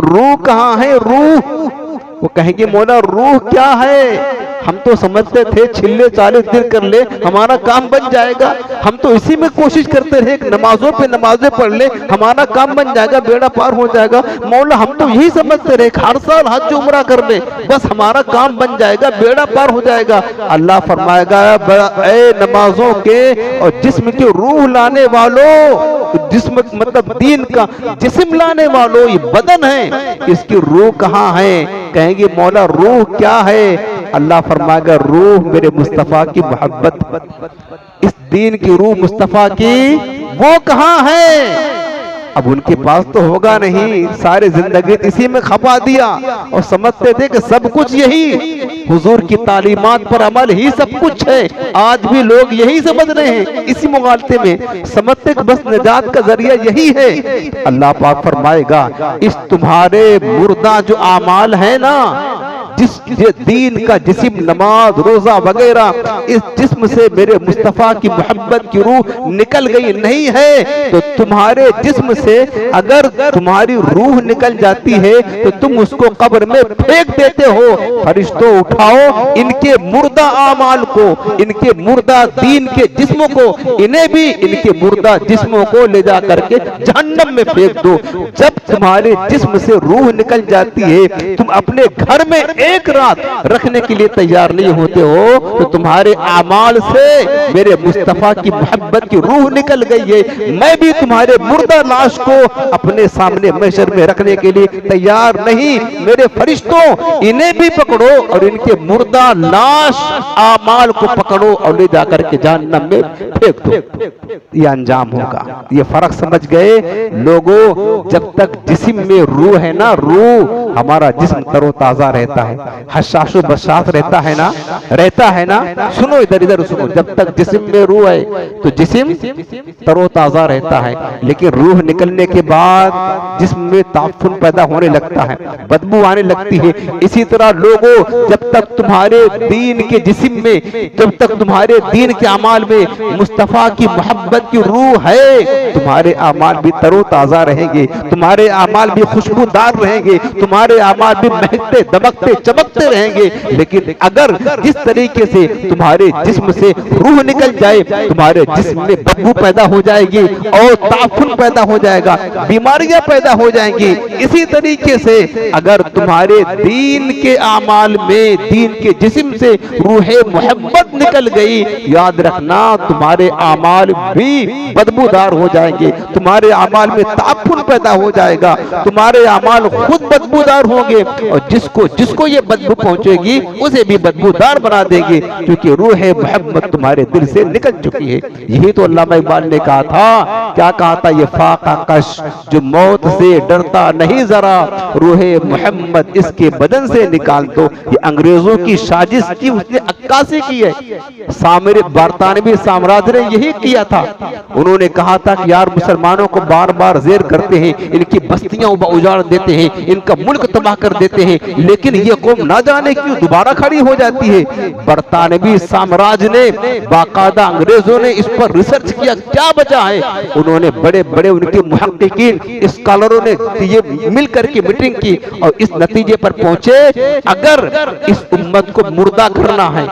रूह कहाँ है? रूह वो कहेंगे मौला रूह क्या है? हम तो समझते थे छिल्ले 40 दिन कर ले हमारा काम बन जाएगा, हम तो इसी में कोशिश करते रहे नमाजों पे नमाजें पढ़ ले हमारा काम बन जाएगा, बेड़ा पार हो जाएगा। मौला हम तो यही समझते रहे हर साल हज उम्रा कर ले बस हमारा काम बन जाएगा, बेड़ा पार हो जाएगा। अल्लाह फरमाएगा ए नमाजों के और जिस्म की रूह लाने वालों, जिस्म मतलब दीन का जिस्म लाने वालों, ये बदन है इसकी रूह कहाँ है? कहेंगे मौला रूह क्या है? अल्लाह फरमाएगा रूह मेरे मुस्तफा की मोहब्बत, इस दीन की रूह मुस्तफा की वो कहाँ है? अब उनके पास तो होगा नहीं, सारे जिंदगी इसी में खपा दिया और समझते थे कि सब कुछ यही हुजूर की तालीमात पर अमल ही सब कुछ है। आज भी लोग यही समझ रहे हैं, इसी मुगालते में समझते कि बस निजात का जरिया यही है। अल्लाह पाक फरमाएगा इस तुम्हारे मुर्दा जो आमाल है ना, जिस दीन का जिस्म नमाज रोजा वगैरह इस जिस्म से मेरे मुस्तफा की मोहब्बत की रूह निकल गई नहीं है, तो तुम्हारे जिस्म से अगर तुम्हारी रूह निकल जाती है तो तुम उसको कब्र में फेंक देते हो। फरिश्तों उठाओ इनके मुर्दा आमाल को, इनके मुर्दा दीन के जिस्मों को, इन्हें भी इनके मुर्दा जिस्मों को ले जा करके जहन्नम में फेंक दो। जब तुम्हारे जिस्म से रूह निकल जाती है तुम अपने घर में एक रात रखने के लिए तैयार नहीं होते हो, तो तुम्हारे आमाल से मेरे मुस्तफा की मोहब्बत की रूह निकल गई है। मैं भी तुम्हारे मुर्दा लाश को अपने सामने महशर में रखने के लिए तैयार नहीं। मेरे फरिश्तों इन्हें भी पकड़ो और इनके मुर्दा लाश आमाल को पकड़ो और ले जाकर के जहन्नम में फेंक दो। ये अंजाम होगा। ये फर्क समझ गए लोगों? जब तक जिस्म में रूह है ना, रूह हमारा जिस्म तरोताजा रहता है, हशाशो बशात रहता है ना, रहता है ना। सुनो इधर इधर सुनो, जब तक जिस्म में रूह है तो जिस्म तरोताजा रहता है, लेकिन रूह निकलने के बाद जिस्म में ताफुन पैदा होने लगता है, बदबू आने लगती है। इसी तरह लोगों जब तक तुम्हारे दीन के जिस्म में, जब तक तुम्हारे दीन के अमाल में मुस्तफा की मोहब्बत की रूह है, तुम्हारे अमाल भी तरोताजा रहेंगे, तुम्हारे अमाल भी खुशबूदार रहेंगे, तुम्हारे अमाल भी महकते दमकते चमकते रहेंगे। लेकिन अगर जिस तरीके से तुम्हारे जिस्म से रूह निकल जाए, तुम्हारे जिस्म में बदबू पैदा हो जाएगी और ताफुन पैदा हो जाएगा, बीमारियां पैदा हो जाएंगी। इसी तरीके से अगर तुम्हारे दीन के आमाल में, दीन के जिस्म से रूह मोहब्बत निकल गई, याद रखना तुम्हारे आमाल भी बदबूदार हो जाएंगे, तुम्हारे आमाल में ताफुन पैदा हो जाएगा, तुम्हारे आमाल खुद बदबूदार होंगे और जिसको ये बदबू पहुंचेगी उसे भी बदबूदार बना देंगे, क्योंकि रूह मोहब्बत तुम्हारे दिल से निकल चुकी है। यही तो अल्लामा इकबाल ने कहा था, क्या कहा था? ये फाका कश जो मौत से डरता नहीं जरा, रूह मोहम्मद इसके बदन से निकाल दो। ये अंग्रेजों की साजिश की उसने अक्कासी की है। सामरिक बरतानवी साम्राज्य ने यही किया था। उन्होंने कहा था कि यार मुसलमानों को बार बार जेर करते हैं, इनकी बस्तियां उजाड़ देते हैं, इनका मुल्क तबाह कर देते हैं, लेकिन ये कौम ना जाने क्यों दोबारा खड़ी हो जाती है। बरतानवी साम्राज्य ने बाकायदा अंग्रेजों ने इस पर रिसर्च किया, क्या वजह है। उन्होंने बड़े बड़े उनके मुहक्किकीन स्कॉलरों ने ये मिल करके मीटिंग की और इस नतीजे पर पहुंचे, अगर इस उम्मत को मुर्दा करना है,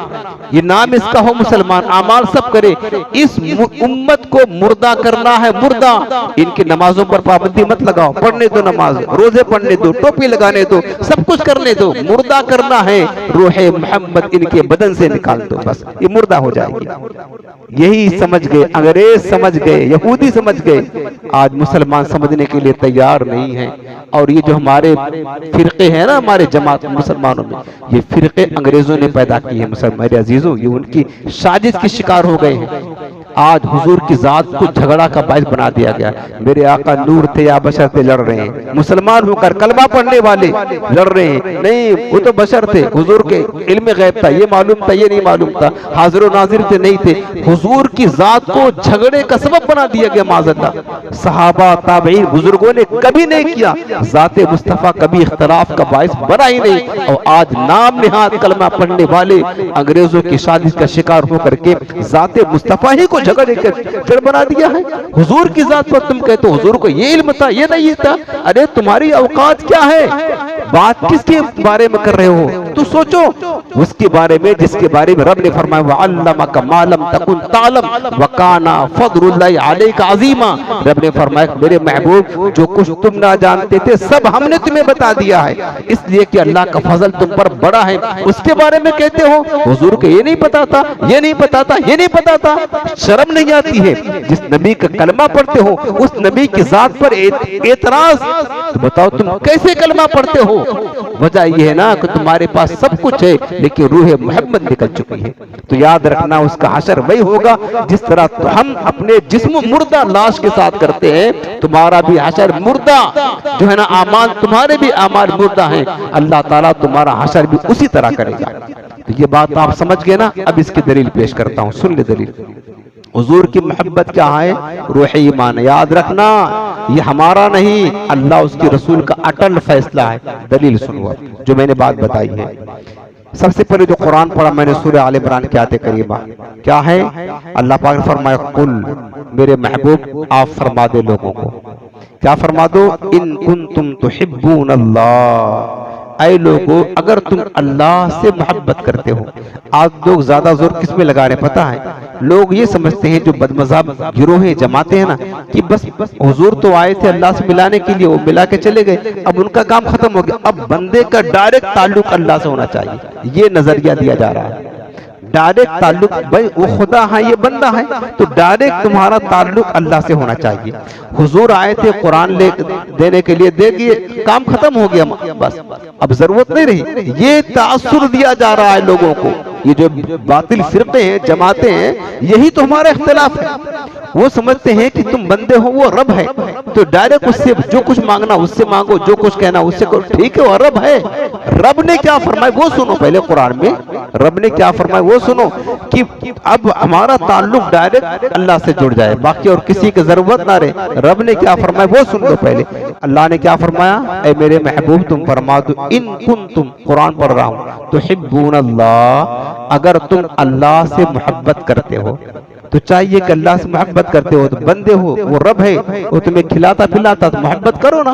ये नाम इसका हो मुसलमान, अमाल सब करे, इस उम्मत को मुर्दा करना है, मुर्दा। इनकी नमाजों पर पाबंदी मत लगाओ, पढ़ने दो नमाज, रोजे पढ़ने दो, टोपी लगाने दो, सब कुछ करने दो, मुर्दा करना है, रूह मोहम्मद इनके बदन से निकाल दो, बस ये मुर्दा हो जाएगी। यही समझ गए अंग्रेज, समझ गए यहूदी, समझ गए। आज मुसलमान समझने के लिए तैयार नहीं है। और ये जो हमारे फिरके हैं ना, हमारे जमात मुसलमानों में, ये फिरके अंग्रेजों ने पैदा किए हैं। मुसलमान मेरे अजीजों, ये उनकी साजिश के शिकार हो गए हैं। आज हुजूर की जात को झगड़ा का बायस बना दिया गया। मेरे आका नूर थे या बशर थे लड़ रहे हैं, मुसलमान होकर कलमा पढ़ने वाले लड़ रहे हैं। नहीं, वो तो बशर थे, हुजूर के इल्म गैब था, ये मालूम था, ये नहीं मालूम था, हाजिर नाजिर थे, नहीं थे। हुजूर की जात को झगड़े का सबब बना दिया गया। माज़अल्लाह सहाबा ताबईन बुजुर्गों ने कभी नहीं किया, जाते मुस्तफा कभी इख्तलाफ का बायस बना ही नहीं। और आज नाम निहाद कलमा पढ़ने वाले अंग्रेजों की साजिश का शिकार होकर के जाते मुस्तफा ही को झगड़े का जड़ बना दिया है। हुजूर की जात पर तुम कहते हो हुजूर को ये इल्म था, ये नहीं था। अरे तुम्हारी औकात क्या है? बात किसके बारे में कर रहे हो? तू सोचो उसके बारे में जिसके बारे में रब ने फरमाया वअल्लमका मा लम तकुन तालम व काना फदलुल्लाहि अलैका अज़ीमा। रब ने फरमाया मेरे महबूब जो कुछ तुम ना जानते थे सब हमने तुम्हें बता दिया है, इसलिए कि अल्लाह का फजल तुम पर बड़ा है। उसके बारे में कहते हो हुजूर को ये नहीं पता था, ये नहीं पता था, ये नहीं पता था। शर्म नहीं आती है? जिस नबी का कलमा पढ़ते हो उस नबी की जात पर एतराज, तो बताओ तुम कैसे कलमा पढ़ते हो? वजह यह है ना कि तुम्हारे पास सब कुछ है लेकिन रूह मोहम्मद निकल चुकी है। तो याद रखना उसका हशर वही होगा जिस तरह तो हम अपने जिस्म मुर्दा लाश के साथ करते हैं, तुम्हारा भी हशर मुर्दा जो है ना, आमाल तुम्हारे भी आमाल मुर्दा हैं, अल्लाह ताला तुम्हारा हशर भी उसी तरह करेगा। तो ये बात आप समझ गए ना? अब इसकी दलील पेश करता हूँ, सुन ले दलील। हुजूर की मोहब्बत क्या है? रूह ईमान। याद रखना ये हमारा नहीं, अल्लाह उसके रसूल का अटल फैसला है। दलील सुनो जो मैंने बात बताई है। सबसे पहले जो कुरान पढ़ा मैंने सूरह आल इमरान की आयत करीमा, क्या है? अल्लाह पाक ने फरमाया कुल, मेरे महबूब आप फरमा दे लोगों को, क्या फरमा दो? इन कुंतुम तुहिब्बून अल्लाह, ऐ लोगों अगर तुम अल्लाह से मोहब्बत करते हो। आज लोग ज्यादा जोर किस में लगा रहे पता है? लोग ये समझते हैं जो बदमज़ाब गिरोहें जमाते हैं ना कि बस हुजूर तो आए थे अल्लाह से मिलाने के लिए, वो मिला के चले गए, अब उनका काम खत्म हो गया, अब बंदे का डायरेक्ट ताल्लुक अल्लाह से होना चाहिए। ये नजरिया दिया जा रहा है। डायरेक्ट ताल्लुक, भाई वो खुदा है ये बंदा है, तो डायरेक्ट तुम्हारा ताल्लुक अल्लाह से होना चाहिए। हुजूर आए थे कुरान ले देने के लिए, दे दिए, काम खत्म हो गया, बस अब जरूरत नहीं रही। ये तासुर दिया जा रहा है लोगों को। ये जो बातिल फिरके हैं, जमाते हैं, यही तो हमारा इख्तिलाफ है। वो समझते हैं कि तुम बंदे हो, वो रब है, तो डायरेक्ट उससे जो कुछ मांगना उससे मांगो, जो कुछ कहना उससे करो, ठीक है वो रब है। रब ने क्या फरमाया वो सुनो पहले, कुरान में रब ने क्या फरमाया वो सुनो कि अब हमारा ताल्लुक डायरेक्ट अल्लाह से जुड़ जाए, बाकी और किसी की जरूरत ना रहे। रब ने क्या फरमाया वो सुन लो पहले। अल्लाह ने क्या फरमाया? ऐ मेरे महबूब तुम फरमा दो इन कुंतुम, कुरान पढ़ रहा हूं, तुहिब्बून अल्लाह, अगर तुम अल्लाह से मोहब्बत करते हो, तो चाहिए कि अल्लाह से मोहब्बत करते हो तो बंदे हो, वो रब है, वो तुम्हें खिलाता पिलाता, तो मोहब्बत करो ना।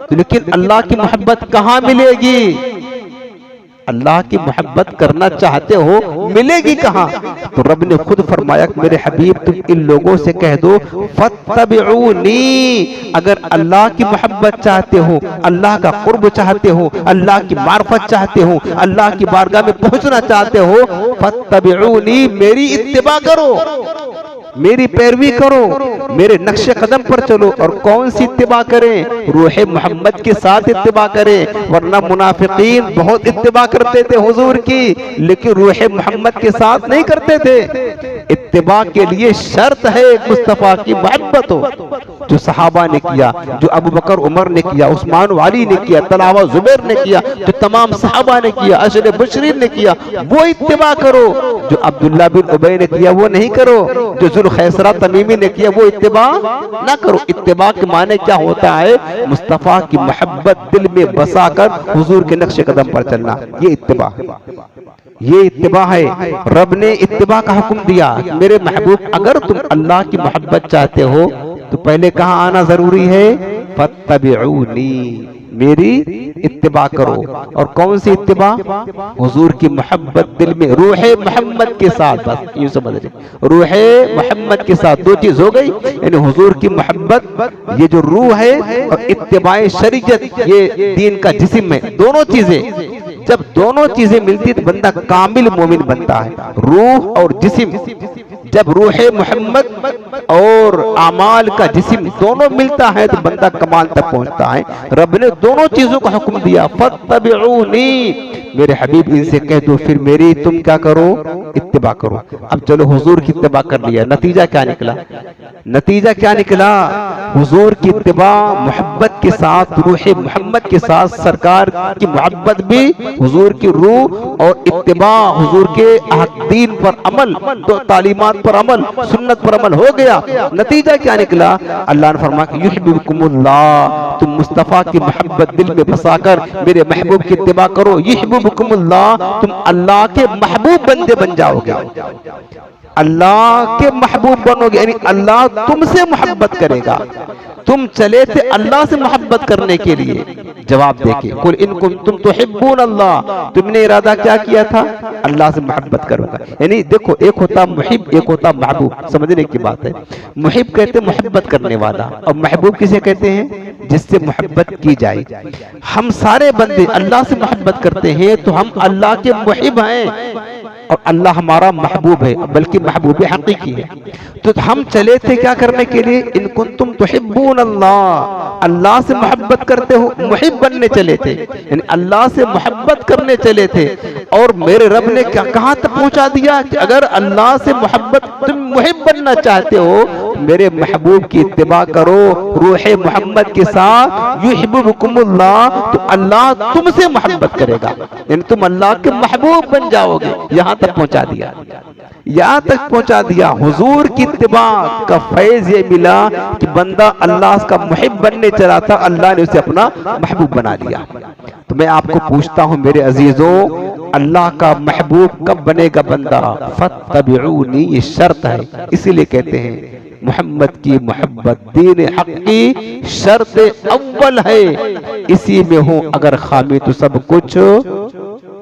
तो लेकिन अल्लाह की मोहब्बत कहाँ मिलेगी? अल्लाह की मोहब्बत करना चाहते हो, मिलेगी कहाँ? तो रब ने खुद फरमाया मेरे हबीब तुम इन लोगों से कह दो फत्तबिऊनी, अगर अल्लाह की मोहब्बत चाहते हो, अल्लाह का कुर्ब चाहते हो, अल्लाह की मार्फत चाहते हो, अल्लाह की बारगाह में पहुंचना चाहते हो, फत्तबिऊनी, मेरी इत्तिबा करो, मेरी पैरवी करो, मेरे नक्शे कदम पर चलो। और कौन सी इत्तिबा करें? रूह मोहम्मद के साथ इत्तिबा करें, वरना मुनाफिकीन बहुत इत्तिबा करते थे हुजूर की, लेकिन रूह मोहम्मद के साथ नहीं करते थे। इत्तिबा के लिए शर्त है मुस्तफा की मोहब्बत हो, जो सहाबा ने किया, जो अबू बकर उमर ने किया, उस्मान वाली ने किया, तलहा जुबैर ने किया, जो तमाम सहाबा ने किया, अशर बशरीन ने किया, वो इत्तिबा करो। जो अब्दुल्ला बिन उबय ने किया वो नहीं करो, जो जुल खैसरा तमीमी ने किया वो इत्तिबा ना करो। इत्तिबा के माने क्या होता है? मुस्तफा की मोहब्बत दिल में बसाकर हुजूर के नक्शे कदम पर चलना, ये इत्तिबा, ये इत्तिबा है। रब ने इत्तिबा का हुक्म दिया, मेरे महबूब अगर तुम अल्लाह की मोहब्बत चाहते हो तो पहले कहाँ आना जरूरी है? फत्तबिऊनी, मेरी इत्तिबा करो। और कौन सी इत्तिबा? हुजूर की मोहब्बत दिल में, रूह मोहम्मद के साथ, बस यूं समझ रहे, रूह मोहम्मद के साथ दो चीज हो गई, यानी हुजूर की मोहब्बत ये जो रूह है और इत्तिबाए शरीयत ये दीन का जिस्म है, दोनों चीजें जब दोनों चीजें मिलती तो बंदा कामिल मोमिन बनता है। रूह और जिस्म, जब रूह मोहम्मद और आमाल का जिस्म दोनों मिलता है तो बंदा कमाल तक पहुंचता है। रब ने दोनों चीजों का हुक्म दिया, फत्तबिऊनी, मेरे हबीब इनसे कह दो फिर मेरी तुम क्या करो? इत्तिबा करो। अब चलो हुजूर की इत्तिबा कर लिया, नतीजा क्या निकला? नतीजा क्या निकला? हुजूर की इत्तिबा मोहब्बत के साथ, रूह मोहम्मद के साथ, सरकार की मोहब्बत भी, हुजूर की रूह और इत्तिबा, हुजूर के दीन पर अमल, तो तालीमात पर अमल, सुन्नत पर अमल हो गया। नतीजा क्या निकला? अल्लाह ने फरमाया युहिब्बुकुमुल्लाह, तुम मुस्तफा की मोहब्बत दिल में बसाकर मेरे महबूब की इत्तिबा करो, युहिब्बुकुमुल्लाह, तुम अल्लाह के महबूब बंदे बन जाओगे। अल्लाह के महबूब बनोगे, यानी अल्लाह तुमसे मोहब्बत करेगा। तुम चले थे अल्लाह से मोहब्बत करने के लिए। जवाब देखिए, कुल इन कुंतुम तुहिब्बून अल्लाह, तुमने इरादा क्या किया था? अल्लाह से मोहब्बत करूंगा। यानी देखो, एक होता मुहिब, एक होता महबूब, समझने की बात है। मुहिब कहते मोहब्बत करने वाला, और महबूब किसे कहते हैं? जिससे मोहब्बत की जाए। हम सारे बंदे अल्लाह से मोहब्बत करते हैं, तो हम अल्लाह के मुहिब हैं और अल्लाह हमारा महबूब है, बल्कि महबूब हकीकी है। तो हम चले थे क्या करने के लिए? इन कुंतुम तुहिब्बून अल्लाह, अल्लाह से मोहब्बत करते हो, मुहिब बनने चले थे, यानी अल्लाह से मोहब्बत करने चले थे। और मेरे रब ने क्या कहाँ तक पहुंचा दिया कि अगर अल्लाह से मोहब्बत, तुम मुहिब बनना चाहते हो, मेरे महबूब की इत्तिबा करो रूह मोहम्मद के साथ, युहिब्बुकुमुल्लाह, तो अल्लाह तुमसे मोहब्बत करेगा, यानी तुम अल्लाह के महबूब बन जाओगे। यहाँ तक पहुंचा दिया, यहाँ तक पहुंचा दिया। हुजूर की इत्तिबा का फैज ये मिला कि बंदा अल्लाह का मुहिब बनने चला था, अल्लाह ने उसे अपना महबूब बना लिया। तो मैं आपको पूछता हूं मेरे अजीजों, अल्लाह का महबूब कब बनेगा बंदा? फत्तबिऊनी, ये शर्त है। इसीलिए कहते हैं मोहम्मद की मोहब्बत दीन हक की शर्त अव्वल है। इसी में हो अगर खामी तो सब कुछ,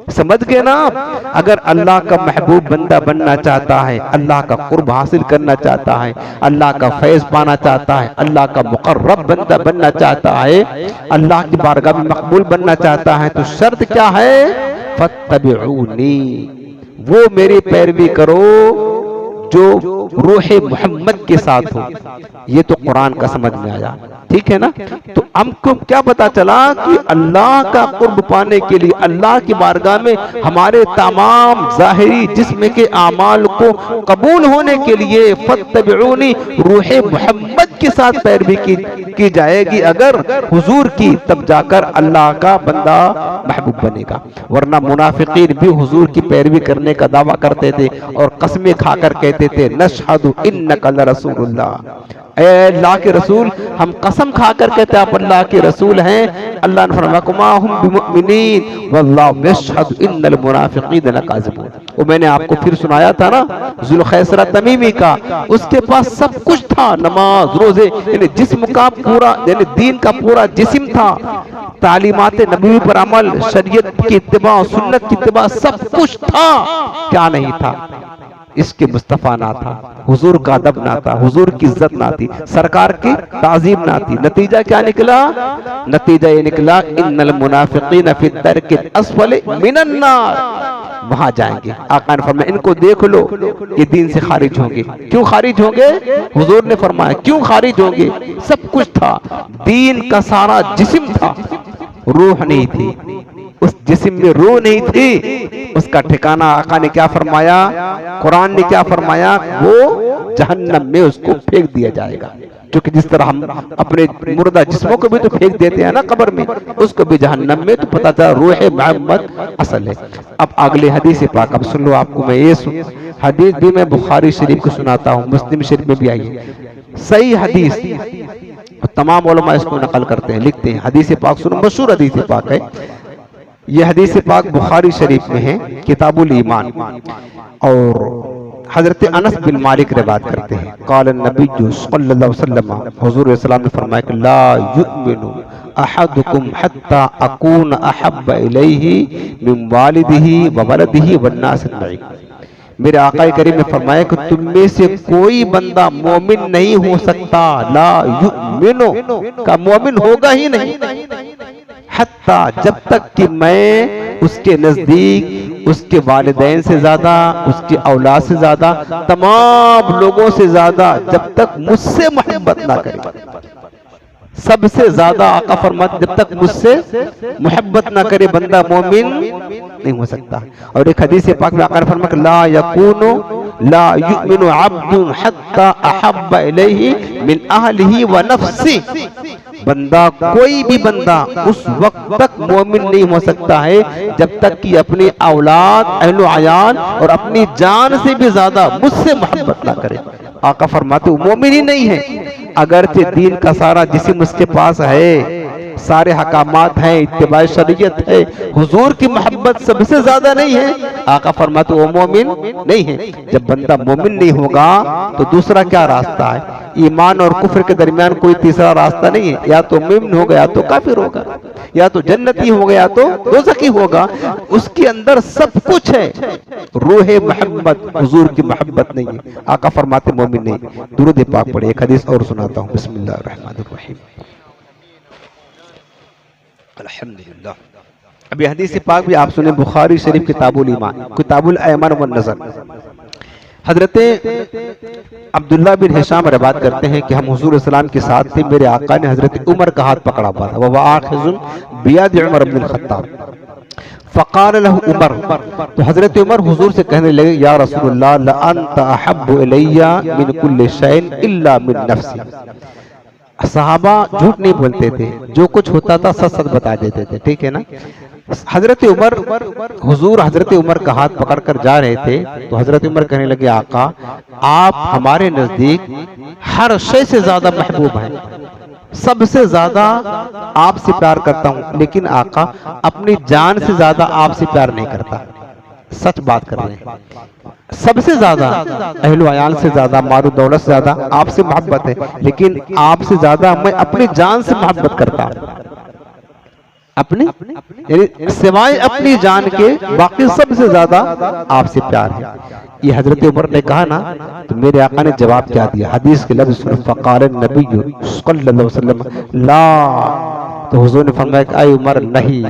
समझ गए ना आप? अगर अल्लाह का महबूब बंदा बनना चाहता है, अल्लाह का कुर्ब हासिल करना चाहता है, अल्लाह का फैज पाना चाहता है, अल्लाह का मुकर्रब बंदा बनना चाहता है, अल्लाह की बारगाह में मकबूल बनना चाहता है, तो शर्त क्या है? फत्तबिऊनी, वो मेरी पैरवी करो जो रूह मोहम्मद के साथ हो। ये तो कुरान का समझ में आया, ठीक है ना? तो हमको क्या पता चला कि अल्लाह का कुर्ब पाने के लिए, अल्लाह की बारगाह में हमारे तमाम जाहिरी जिस्म के आमाल को कबूल होने के लिए फत्तबिऊनी, रूह मोहम्मद के साथ पैरवी की जाएगी अगर हुजूर की, तब जाकर अल्लाह का बंदा महबूब बनेगा। वरना मुनाफिकीन भी हुजूर की पैरवी करने का दावा करते थे और कसमें खाकर कहते थे नशहदु इन्नका लरसूलुल्लाह, ऐ अल्लाह के रसूल, हम कसम खाकर कहते आप अल्लाह के रसूल हैं। अल्लाह ने फरमाया कुमा हुम बिमुमिनीन वल्लाहु यशहदु इन्नल मुनाफिकीन लकाज़िबून। वो मैंने आपको फिर सुनाया था ना जुल्खैसरा तमीमी का, उसके पास सब कुछ था, नमाज रोजे, यानी जिस्म का पूरा, यानी दीन का पूरा जिस्म था, तालीमात नबी पर अमल, शरीयत की इत्तिबा, सुन्नत की इत्तिबा, सब कुछ था। क्या नहीं था? इसके मुस्तफा ना था, हुजूर का अदब ना था, हुजूर की इज्जत ना थी, सरकार की ताजीम ना थी। नतीजा क्या निकला? नतीजा ये निकला इन्नल मुनाफिकीन फी दरकिल अस्फल मिनन नार, वहां जाएंगे। आका ने फरमाया इनको देख लो, ये दीन से खारिज होंगे। क्यों खारिज होंगे? हुजूर ने फरमाया क्यों खारिज होंगे? सब कुछ था, दीन का सारा जिस्म था, रूह नहीं थी। उस जिस्म में रूह नहीं थी, उसका ठिकाना आका ने क्या फरमाया, कुरान ने क्या फरमाया? वो जहन्नम में उसको फेंक दिया जाएगा। क्योंकि जिस तरह हम अपने मुर्दा जिस्मों को भी तो फेंक देते हैं ना कब्र में, उसको भी जहन्नम में, तो पता चला रूह मोहम्मद असल है। अब अगले हदीस पाक अब सुन लो, आपको मैं ये हदीस भी मैं बुखारी शरीफ को सुनाता हूँ, मुस्लिम शरीफ में भी आई है, सही हदीस, तमाम उलमा इसको नकल करते हैं, लिखते हैं। हदीस पाक सुनो, मशहूर हदीस पाक है ये। हदीस पाक बुखारी शरीफ में है, किताबुल ईमान, और हजरत अनस बिन मालिक रिवायत करते हैं, क़ाल नबी सल्लल्लाहु अलैहि वसल्लम, हुजूर सल्लल्लाहु ने फरमाया कि ला युमिनु अहदुकुम हत्ता अकून अहब्ब इलैहि मिन वालिदिही व वलदिही वन्नास अजमईन। मेरे आका करीम ने फरमाया कि तुम में से कोई बंदा मोमिन नहीं हो सकता, ला युमिनु का मोमिन होगा ही नहीं, हत्ता जब तक कि मैं उसके नजदीक उसके वालिदैन से ज्यादा, उसकी औलाद से ज्यादा, तमाम लोगों से ज्यादा, जब तक मुझसे मोहब्बत ना करे, सबसे ज्यादा आका फरमाते जब तक मुझसे मोहब्बत ना करे बंदा मोमिन नहीं हो सकता। और एक हदीस पाक में आका ने फरमाया ला यकूनु ला युमिनु अब्दुन हत्ता अहब्बा इलैहि मिन अहलिही व नफ्सी, बंदा कोई भी बंदा उस वक्त तक मोमिन नहीं हो सकता है जब तक कि अपनी औलाद, अहलो अयाल और अपनी जान से भी ज्यादा मुझसे मोहब्बत ना करे। आका फरमाते वो मोमिन ही नहीं है, अगरचे दीन का सारा जिस्म उसके पास है, सारे हकामात हैं, इत्तिबा शरीयत है, हुजूर की मोहब्बत सबसे ज्यादा नहीं है? आका फरमाते वो मोमिन नहीं है। जब बंदा मोमिन नहीं होगा तो दूसरा क्या रास्ता है? ईमान और कुफ्र के दरमियान कोई तीसरा रास्ता नहीं है। या तो मोमिन होगा या तो काफिर होगा, या तो जन्नती होगा या तो दोज़खी होगा। उसके अंदर सब कुछ है, रूह मोहब्बत हुजूर की मोहब्बत नहीं है। आका फरमाते मोमिन नहीं। दुरूद पाक पढ़े। एक हदीस और सुनाता हूँ। बिस्मिल्लाहिर्रहमानिर्रहीम। अल्हम्दुलिल्लाह। अभी हदीस पाक भी आप सुने, बुखारी शरीफ किताबुल ईमान, किताबुल ऐमान व नज़र। हजरत अब्दुल्ला बिन हिशाम रवायत करते हैं कि हम हुजूर सल्लल्लाहु अलैहि वसल्लम के साथ थे। मेरे आका ने हजरत उमर का हाथ पकड़ा हुआ था। वह आखिजुन बियद उमर इब्न खत्ताब। फ़क़ाल लहु उमर, तो हजरत उमर हुजूर से कहने लगे, या रसूलल्लाह ला अंत अहब्बु इलैया मिन कुल्लि शैइन इल्ला मिन नफ्सी। सहाबा झूठ नहीं बोलते थे, जो कुछ होता था सच सच बता देते थे, ठीक है ना। हजरत उमर, हुजूर हजरत उमर का हाथ पकड़कर जा रहे थे तो हजरत उमर कहने लगे, आका आप हमारे नजदीक हर शय से ज्यादा महबूब हैं, सबसे ज्यादा आपसे प्यार करता हूं, लेकिन आका अपनी जान से ज्यादा आपसे प्यार नहीं करता। सच बात कर रहे हैं। सबसे ज्यादा अहलो अयाल से ज्यादा, मारू दौलत से ज्यादा आपसे मोहब्बत है, लेकिन आपसे ज्यादा मैं अपनी जान से मोहब्बत करता हूं। अपनी यानी सिवाय अपनी जान के बाकी सबसे ज्यादा आपसे प्यार है। ये हजरत उमर ने कहा ना, तो मेरे आका ने जवाब क्या दिया? हदीस के लफ्ज़ सुनो, फ़क़ाल नबी सल्लल्लाहु अलैहि वसल्लम ला। तो हुजूर ने फरमाया कि ऐ उमर नहीं,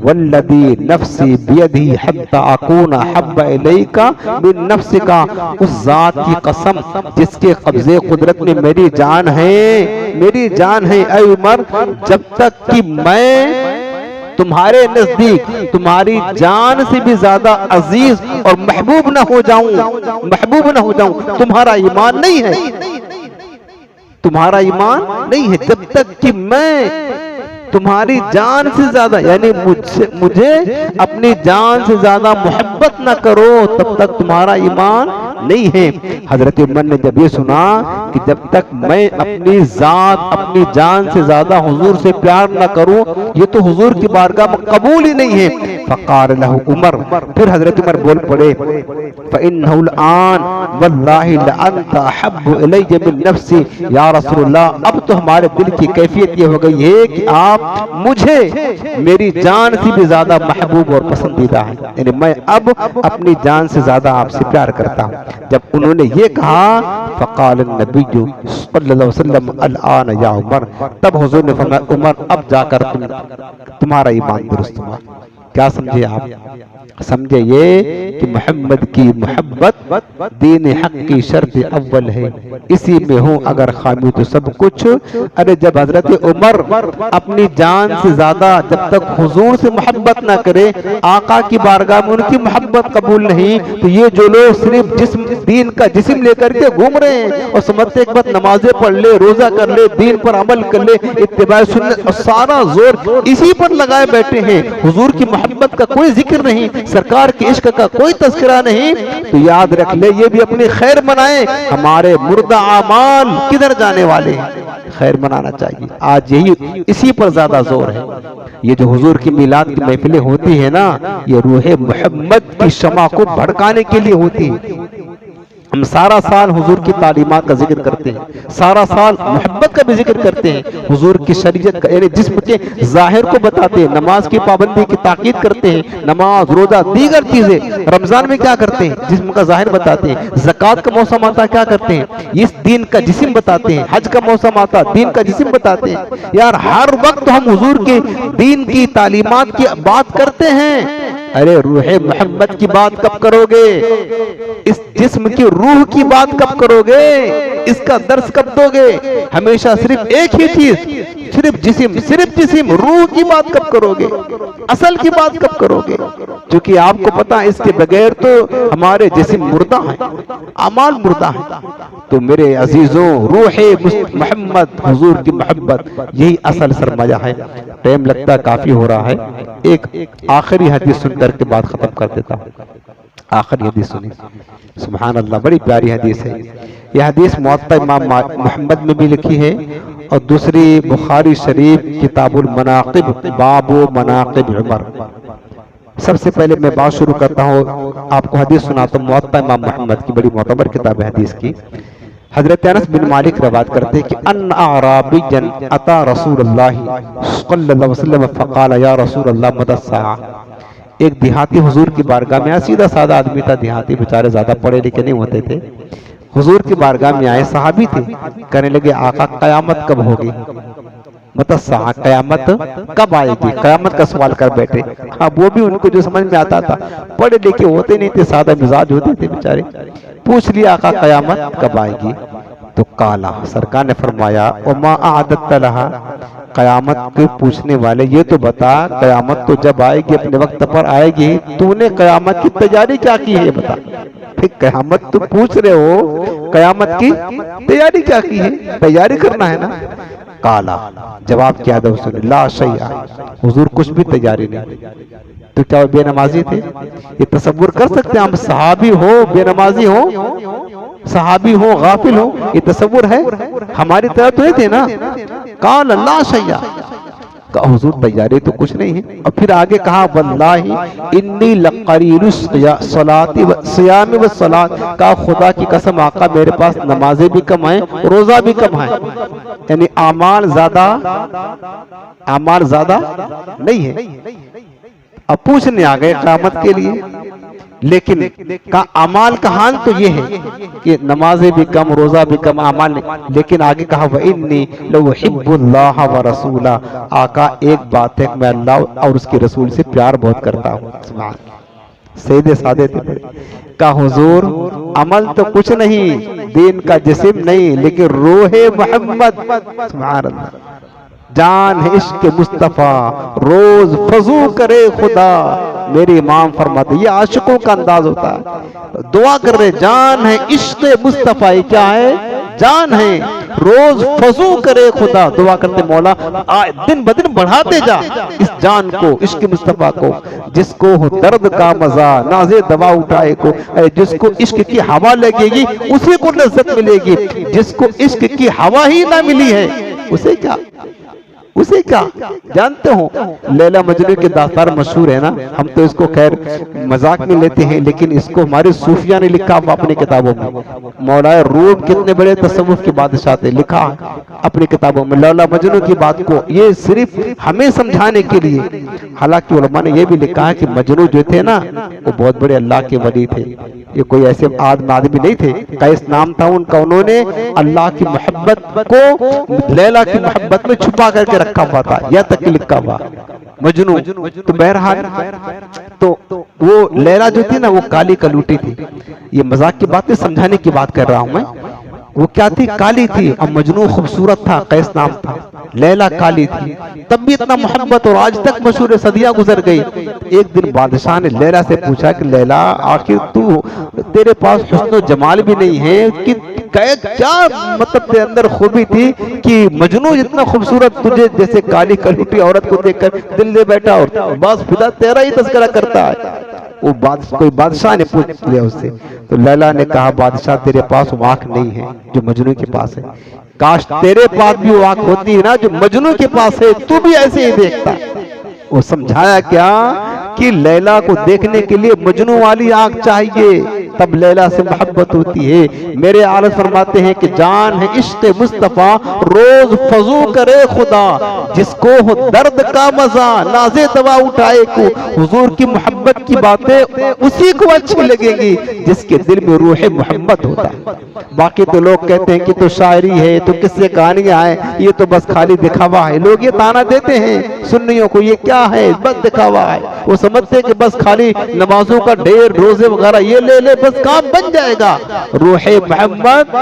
वल्लदी नफ्सी बियदी हत्ता अकूना हब्बा इलैका मिन नफ्सिका, उस जात की कसम जिसके कब्जे कुदरत में मेरी जान है, मेरी जान है ऐ उमर, जब तक कि मैं तुम्हारे नजदीक तुम्हारी जान से भी ज्यादा अजीज और महबूब न हो जाऊं, महबूब न हो जाऊं, तुम्हारा ईमान नहीं है, तुम्हारा ईमान नहीं है। जब तक कि मैं तुम्हारी जान से ज्यादा, यानी मुझे अपनी जान से ज्यादा मोहब्बत न करो, तब तक तुम्हारा ईमान नहीं है। हजरत उमर ने जब ये सुना कि जब तक मैं अपनी जात, अपनी जान से ज्यादा हुजूर से प्यार न करूं, ये तो हुजूर की बारगाह में कबूल ही नहीं है। फ़क़ाल लहु उमर, फिर हजरत उमर बोल पड़े, फ़इन्नहुल आन वल्लाहि लअन्त अहब्बु इलैया मिन नफ्सी। या रसूलल्लाह, अब तो हमारे दिल की कैफियत ये हो गई है कि आप मुझे मेरी जान से भी ज्यादा महबूब और पसंदीदा है, यानी मैं अब अपनी जान से ज्यादा आपसे प्यार करता हूँ। जब उन्होंने ये कहा, फ़क़ाल नबी सल्लल्लाहु अलैहि वसल्लम अल-आन या उमर, तब हुजूर ने फरमाया, उमर अब जाकर तुम्हारा ईमान दुरुस्त हुआ। क्या समझे आप? समझे ये कि मोहम्मद की मोहब्बत दीन हक की शर्त अव्वल है, इसी में हो अगर खामी तो सब कुछ। अरे जब हजरत उमर अपनी जान से ज्यादा जब तक हुजूर से मोहब्बत ना करे, आका की बारगाह में उनकी मोहब्बत कबूल नहीं, तो ये जो लोग सिर्फ जिस्म दीन का जिस्म लेकर के घूम रहे हैं और समझते एक बात नमाजें पढ़ ले, रोजा कर ले, दीन पर अमल कर ले, इत्तिबा सुन्नत, और सारा जोर इसी पर लगाए बैठे हैं, हुजूर की मोहब्बत का कोई जिक्र नहीं, सरकार के इश्क का कोई तज़किरा नहीं, तो याद रख ले ये भी अपनी खैर मनाए। हमारे मुर्दा आमाल किधर जाने वाले हैं? खैर मनाना चाहिए। आज यही इसी पर ज्यादा जोर है। ये जो हुजूर की मिलाद की महफिलें होती है ना, ये रूहे मोहम्मद की शमा को भड़काने के लिए होती है। हम सारा साल हुजूर की तालीमात का जिक्र करते हैं, सारा साल मोहब्बत का भी जिक्र करते हैं, हुजूर की शरीयत का यानी जिस्म के जाहिर को बताते हैं, नमाज की पाबंदी की ताकीद करते हैं, नमाज रोजा दीगर चीजें। रमजान में क्या करते हैं? जिस्म का जाहिर बताते हैं। ज़कात का मौसम आता क्या करते हैं? इस दीन का जिस्म बताते हैं। हज का मौसम आता दीन का जिस्म बताते हैं। यार हर वक्त हम हुजूर के दीन की तालीमात की बात करते हैं। अरे रूहे मोहम्मद की बात कब करोगे? इस जिस्म की रूह की बात कब करोगे? इसका दर्स कब दोगे? हमेशा सिर्फ एक ही चीज, सिर्फ जिस्म, रूह की बात कब करोगे? असल की बात कब करोगे? क्योंकि आपको पता है इसके बगैर तो हमारे जिस्म मुर्दा है, अमाल मुर्दा है। तो मेरे अजीजों, रूहे मोहम्मद हुजूर की मोहब्बत यही असल सरमाया है। टाइम लगता काफी हो रहा है, एक आखिरी हदीस सुनकर के बाद खत्म कर देता हूँ। आखिरी हदीस सुनी, सुभान अल्लाह, बड़ी प्यारी हदीस है। यह हदीस मुअत्ता इमाम मोहम्मद में भी लिखी है और दूसरी बुखारी शरीफ किताबुल मनाकिब बाबु मनाकिब उमर। सबसे पहले मैं बात शुरू करता हूँ, आपको हदीस सुनाता हूँ मुअत्ता इमाम मोहम्मद की, बड़ी मोतबर किताब है हदीस की। हजरत अनस बिन मालिक रवायत करते हैं कि अन अराबियन अता रसूलुल्लाह सल्लल्लाहु अलैहि वसल्लम फक़ाल या रसूलल्लाह मदस्सा। एक देहाती हुजूर की बारगाह में आया, सीधा साधा आदमी था, देहाती बेचारे ज्यादा पढ़े लिखे नहीं होते थे। हुजूर की बारगाह में आए, सहाबी थे, कहने लगे आका कयामत कब होगी, मतलब कयामत कब आएगी, कयामत का सवाल कर बैठे। हाँ, वो भी उनको जो समझ में आता था, पढ़े लिखे होते नहीं थे, सादा मिजाज होते थे बेचारे। पूछ लिया आका कयामत कब आएगी, तो काला, सरकार ने फरमाया उमा आदत लहा, कयामत के पूछने वाले ये तो बता कयामत तो जब आएगी अपने वक्त पर आएगी, तूने कयामत की तैयारी क्या की है बता। फिर कयामत तो पूछ रहे हो, कयामत की तैयारी क्या की है, तैयारी करना है ना। काला, जवाब क्या दो सुन, ला शैया, हुजूर कुछ भी तैयारी नहीं। तो क्या वो बेनमाजी थे? ये तसव्वुर कर सकते हैं हम, सहाबी हो बेनमाजी हो, सहाबी हो गाफिल हो, ये तसव्वुर है? हमारी तरह तो ये थे ना। काला ला शैया, का हुजूर तैयारी तो कुछ नहीं है। और फिर आगे कहा वल्लाही इन्नी लक़रीरुस सलाती व सियाम व सलात, का खुदा की कसम आका मेरे पास नमाजें भी कम है, रोजा भी कम है, यानी आमाल ज्यादा नहीं है। अब पूछने आ गए क़यामत के लिए, लेकिन का अमाल का हाल तो ये है कि नमाजें भी कम, रोजा भी कम, अमाल नहीं। लेकिन आगे कहा व इन्नी लउहिब्बुल्लाह व रसूला, आका एक बात है, मैं अल्लाह और उसके रसूल से प्यार बहुत करता हूँ। सीधे साधे थे। का हुजूर अमल तो कुछ नहीं, दीन का जिस्म नहीं, लेकिन रूहे मोहम्मद, सुभान अल्लाह, जान है इश्क मुस्तफा, रोज फजू करे खुदा। मेरे इमाम फरमाते ये आशिकों का अंदाज होता है, दुआ कर रहे जान है इश्क मुस्तफा, ये क्या है, जान है, रोज फजू करे खुदा। दुआ करते मौला दिन ब दिन बढ़ाते जा इस जान को, इश्क मुस्तफा को। जिसको हो दर्द का मजा नाजे दवा उठाए को, जिसको इश्क की हवा लगेगी उसी को लज्जत मिलेगी, जिसको इश्क की हवा ही ना मिली है उसे क्या, उसे क्या। जानते हो लैला मजनू की दास्तान मशहूर है ना, हम तो इसको खैर मजाक में लेते हैं, लेकिन इसको हमारे सूफिया ने लिखा अपनी किताबों में। मौलाए रूम कितने बड़े तसव्वुफ के बादशाह थे, लिखा अपनी किताबों में लैला मजनू की बात को, ये सिर्फ हमें समझाने के लिए। हालांकि उलमा ने यह भी लिखा है कि मजनू जो थे ना वो बहुत बड़े अल्लाह के वली थे, ये कोई ऐसे आदमी नहीं थे। कैस नाम था उनका, उन्होंने अल्लाह की मोहब्बत को लैला की मोहब्बत में छुपा करके रखा हुआ था, यह तक लिखा हुआ मजनू। तो बहरहाल तो वो लैला जो थी ना वो काली कलूटी थी। ये मजाक की बातें समझाने की बात कर रहा हूं मैं। वो क्या थी, काली थी, और मजनू खूबसूरत था, कैस नाम था, लैला काली थी, तब भी इतना मोहब्बत, और आज तक मशहूर है, सदियां गुजर गई। एक दिन बादशाह ने लैला से पूछा कि लैला आखिर तू, तेरे पास हुस्न जमाल भी नहीं है कि क्या मतलब तेरे अंदर खूबी थी कि मजनू जितना खूबसूरत तुझे जैसे काली कलूटी औरत को देखकर दिल ले बैठा और बस फिदा तेरा ही तस्करा करता है। वो कोई बादशाह ने पूछ लिया उससे, तो लैला ने कहा बादशाह तेरे पास वो आंख नहीं है जो मजनू के पास है, काश तेरे पास भी वो आंख होती है ना जो मजनू के पास है, तू भी ऐसे ही देखता। वो समझाया क्या कि लैला को देखने के लिए मजनू वाली आंख चाहिए, तब लैला से मोहब्बत होती है। मेरे आलम फरमाते हैं कि जान है इश्क मुस्तफा, रोज फजू करे खुदा, जिसको हो दर्द का मजा नाजे दवा उठाए को। हुजूर की मोहब्बत की बातें उसी को अच्छी लगेगी जिसके दिल में रूह मोहब्बत होता है। बाकी तो लोग कहते हैं कि तो शायरी है, तो किससे कहानियां हैं, ये तो बस खाली दिखावा है। लोग ये ताना देते हैं सुन्नियों को, ये क्या है, बस दिखावा है। वो समझते हैं कि बस खाली नमाजों का ढेर, रोजे वगैरह ये ले ले बस काम बन जाएगा। रूहे मोहब्बत,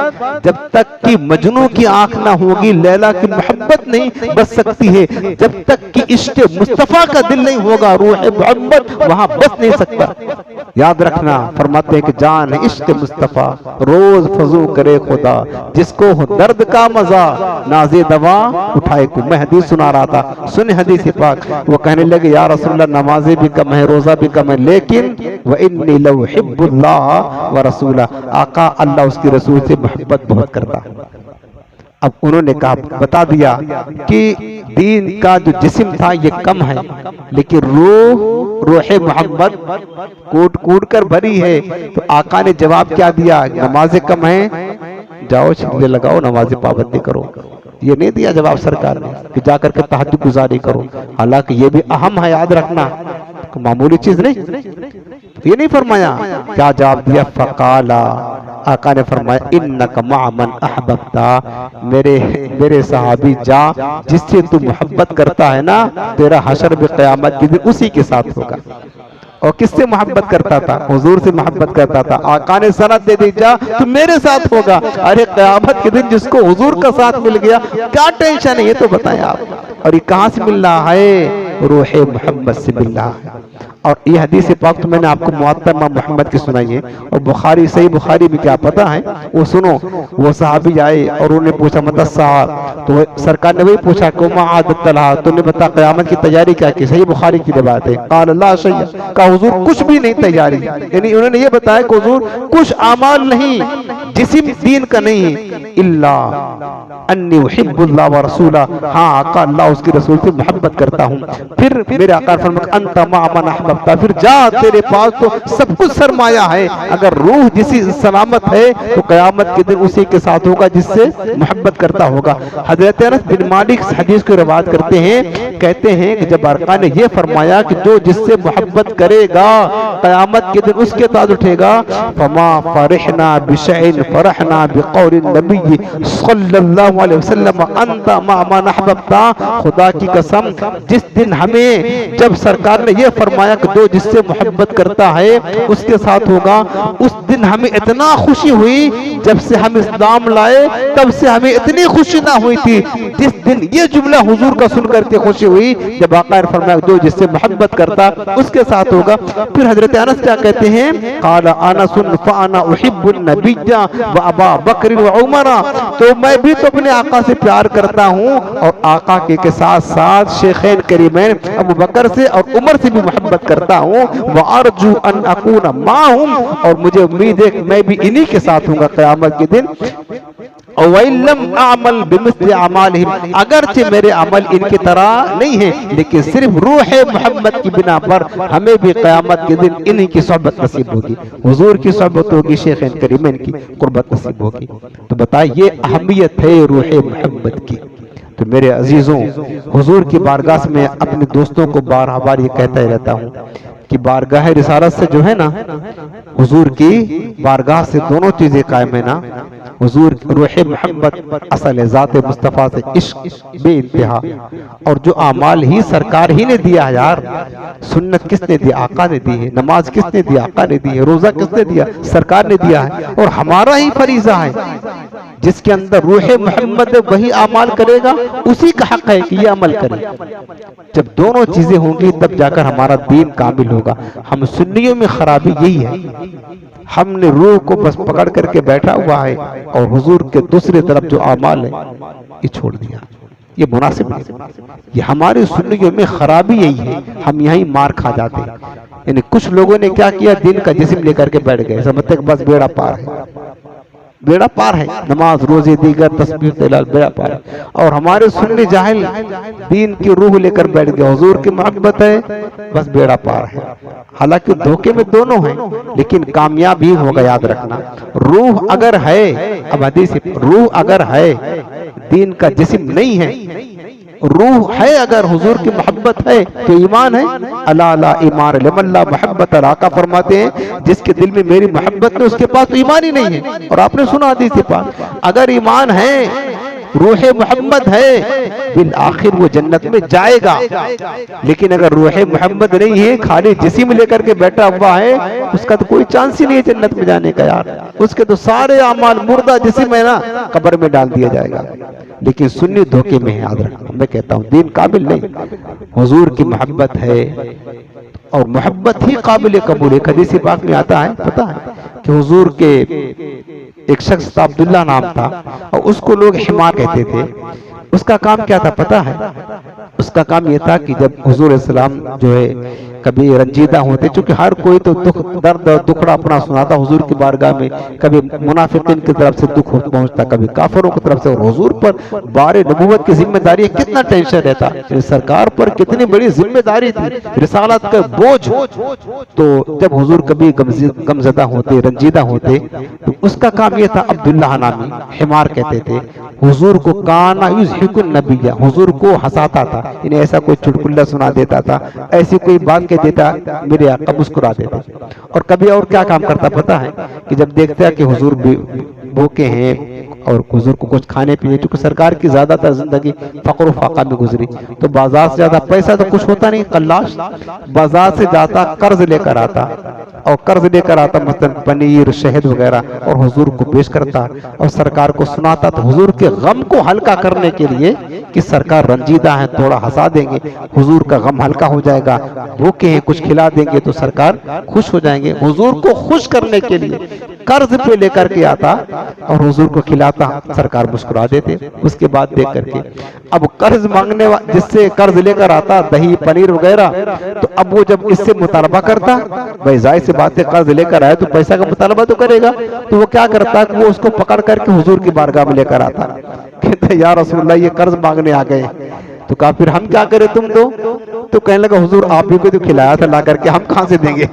जब तक कि मजनू की आंख ना होगी लैला की मोहब्बत नहीं बच सकती है। जब तक कि इश्क मुस्तफा का दिल नहीं होगा रूहे मोहब्बत वहां बच नहीं सकता। याद रखना, फरमाते हैं कि जान है इश्क मुस्तफा, रोज फजू करे खुदा, जिसको हो दर्द का मजा नाजे दवा उठाए को। मैं हदीस सुना रहा था, सुन हदीस पाक। वो कहने लगे या रसूलल्लाह नमाजें भी कम है, रोजा भी कम है, लेकिन व इन्नी लउहिब्बुल्लाह व रसूला, आका अल्लाह उसके रसूल से मोहब्बत बहुत करता है। अब उन्होंने कहा, बता दिया कि दीन का जो जिस्म था ये कम है, लेकिन रूह मोहम्मद कूट कूट कर भरी है। तो आका ने जवाब क्या दिया, नमाजें कम है, जाओ छिले लगाओ, नमाजें पाबंदी करो। ये नहीं दिया जवाब सरकार ने कि जाकर के तहज्जुद गुजारी करो, हालांकि ये भी अहम है, याद रखना, तो मामूली चीज नहीं। ये नहीं फरमाया, क्या जवाब दिया, फकाला, आका ने फरमाया, इन्नका मअ मन अहबब्ता, मेरे सहाबी जा, जिससे तू मोहब्बत करता है ना, तेरा हशर भी क़यामत के दिन उसी के साथ होगा। और किससे मोहब्बत करता था, हुजूर से मोहब्बत करता था। आका ने सनद दे दी, जा तू मेरे साथ होगा। अरे क़यामत के दिन जिसको हुजूर का साथ मिल गया, क्या टेंशन है, ये तो बताएं आप। और ये कहां से मिल रहा है, रूह मोहम्मद से मिल रहा है। और ये हदीस पाक तो मैंने आपको मुअत्ता इमाम मोहम्मद की सुनाई है, और बुखारी, सही बुखारी में क्या पता है, वो सुनो, वो सहाबी आए और उन्होंने पूछा, मतलब साहब, तो सरकार ने वही पूछा, कुमा आदत तला, तुमने बता क़यामत की तैयारी क्या की, सही बुखारी की बात है। क़ाल अल्लाह शैया, का हुजूर कुछ भी नहीं तैयारी, यानी उन्होंने ये बताया कि हुजूर कुछ अमाल नहीं, जिस्म दीन का नहीं है, इल्ला अन्नी उहिब्बुल्लाह व रसूला, हाँ आका अल्लाह उसके रसूल से मोहब्बत करता हूँ। फिर मेरे आका फरमाया, अंता मा मन अहबब्ता, फिर जा, तेरे पास तो सब कुछ सरमाया है, अगर रूह जिसी सलामत है तो क़यामत के दिन उसी के साथ होगा जिससे मोहब्बत करता होगा। हज़रत अनस बिन मालिक हदीस को रिवायत करते हैं, कहते हैं कि जब आका ने यह फरमाया कि जो जिससे मोहब्बत करेगा क़यामत के दिन उसके साथ उठेगा, फमा फरहना बिशैइन फरहना बिक़ौल नबी सल्लल्लाहु अलैहि वसल्लम, अंता मा मन अहबब्ता, खुदा की कसम, जिस दिन हमें, जब सरकार ने यह फरमाया कि जो जिससे मोहब्बत करता है उसके साथ होगा, उस दिन हमें इतना खुशी हुई, जब से हम इस्लाम लाए तब से हमें इतनी खुशी ना हुई थी जिस दिन ये जुमला हुजूर का सुन करके खुशी हुई, जब आका ने फरमाया जो जिससे मोहब्बत करता उसके साथ होगा। फिर हजरत अनस क्या कहते हैं, क़ाल अनसुन फ़अना उहिब्बुन नबिय्या व अबा बकर व उमरा, तो मैं भी तो अपने आका से प्यार करता हूँ और आका के साथ साथ शेखैन करीमैन अबू बकर से और उमर से भी मोहब्बत करता हूँ। व अर्जू अन अकून माहुम, और मुझे उम्मीद है कि मैं भी इन्हीं के साथ हूँगा क़यामत के दिन। अगरचे मेरे अमल इनकी तरह नहीं है, लेकिन सिर्फ रूह मोहम्मद की बिना पर हमें भी क़यामत के दिन इन्हीं की सोहबत नसीब होगी, हुजूर की सोहबत होगी, शेखैन करीमैन की कुर्बत नसीब होगी। तो बताइए ये अहमियत है रूह मोहम्मद की। तो मेरे अजीजों, हुजूर की बारगाह में अपने दोस्तों को बार बार ये कहता ही रहता हूँ कि बारगाह रिसालत से जो है ना, हुजूर की बारगाह से दोनों चीजें कायम है ना, हुजूर रूह मोहम्मद असल ज़ात मुस्तफ़ा से इश्क बेइंतहा, और जो अमाल ही सरकार ही ने दिया है यार, सुन्नत किसने दिया, आका ने दी है, नमाज किसने दिया, आका ने दी है, रोजा किसने दिया, सरकार ने दिया है, और हमारा ही फरीजा है जिसके अंदर रूह मोहम्मद वही अमाल करेगा, उसी का हक है कि ये अमल करे। जब दोनों चीजें होंगी तब जाकर हमारा दीन कामिल होगा। हम सुन्नियों में खराबी यही है, हमने रूह को बस पकड़ करके बैठा हुआ है और हुजूर के दूसरी तरफ जो अमाल है ये छोड़ दिया। ये मुनासिब नहीं, ये हमारे सुन्नियों में खराबी यही है, हम यहीं मार खा जाते हैं। यानी कुछ लोगों ने क्या किया, दिन का जिस्म लेकर के बैठ गए, समझते बस बेड़ा पार है, बेड़ा पार है, नमाज रोजे दीगर तस्बीह तलाल बेड़ा पार है। और हमारे सुन्नी जाहिल दीन की रूह लेकर बैठ गए, हुजूर की मोहब्बत है बस बेड़ा पार है। हालांकि धोखे में दोनों हैं, लेकिन कामयाबी होगा, याद रखना। रूह अगर है, अब हदीस, रूह अगर है, दीन का जिस्म नहीं है, रूह है अगर, हुजूर की मोहब्बत है तो ईमान है। अला ला ईमान लिमन ला मोहब्बत, आका फरमाते हैं जिसके दिल में मेरी मोहब्बत है उसके पास तो ईमान ही नहीं है। और आपने सुना हदीस के पास, अगर ईमान है, रूह मोहम्मद है, बिल आखिर वो जन्नत में जाएगा। लेकिन अगर रूह मोहम्मद नहीं है, खाली जिस्म लेकर के बैठा हुआ है, उसका तो कोई चांस ही नहीं है जन्नत में जाने का यार। उसके तो सारे अमाल मुर्दा जिस्म है ना, कब्र में डाल दिया जाएगा। लेकिन सुन्नी धोखे में है, याद रखना। मैं कहता हूँ दीन काबिल नहीं, हुजूर की मोहब्बत है और मोहब्बत ही काबिल कबूल है। हदीस पाक में आता है, पता है कि हुजूर के एक शख्स था, अब्दुल्ला नाम था, और उसको लोग हिमार कहते थे। उसका काम क्या था पता है? उसका काम यह था कि जब हुजूर इस्लाम जो है कभी रंजीदा होते, चूंकि हर कोई तो दुख दर्द और दुखड़ा अपना सुनाता हुजूर की बारगाह में। कभी मुनाफिकीन की तरफ से दुख पहुंचता, कभी काफिरों की तरफ से। और हुजूर पर बारे नबूवत की जिम्मेदारी, कितना टेंशन रहता, सरकार पर कितनी बड़ी जिम्मेदारी थी, रिसालत का बोझ। तो जब हुजूर कभी गमजदा होते, रंजीदा होते, तो उसका काम यह था, अब्दुल्लाह नामी हिमार कहते थे, हुजूर को काना युज़हिकुन नबिया, हुजूर को हंसाता था, इन्हें ऐसा कोई चुटकुला सुना देता था, ऐसी कोई बात कह देता, मेरे आका मुस्कुरा देते। और कभी और क्या काम करता पता है, कि जब देखता है कि हुजूर भूखे हैं और हुजूर को कुछ खाने पीने, क्योंकि सरकार की ज्यादातर जिंदगी फक्र फाका में गुजरी, तो बाजार से ज्यादा पैसा तो कुछ होता नहीं, कल्लाश बाजार से जाता, कर्ज लेकर आता, और कर्ज लेकर आता मतलब पनीर शहद वगैरह, और हुजूर को पेश करता और सरकार को सुनाता। तो हुजूर के गम को हल्का करने के लिए कि सरकार रंजीदा है, थोड़ा हंसा देंगे, हुजूर का गम हल्का हो जाएगा, भूखे हैं कुछ खिला देंगे तो सरकार खुश हो जाएंगे। हुजूर को खुश करने के लिए कर्ज पे लेकर के आता और हुजूर को खिलाता, सरकार मुस्कुरा देते। उसके बाद देख करके अब कर्ज मांगने जिससे कर्ज लेकर आता दही पनीर वगैरह, तो अब वो जब इससे मुतालबा करता, भाई जाहिर सी बात है कर्ज लेकर आए तो पैसा का मुतालबा तो करेगा, तो वो क्या करता कि वो उसको पकड़ करके हुजूर की बारगाह में लेकर आता, कहता या रसूलल्लाह ये कर्ज मांगने आ गए। तो कहा फिर हम क्या करें, तुम दो। तो कहने लगा हुजूर आप ही को तो खिलाया था ला करके, हम कहां से देंगे।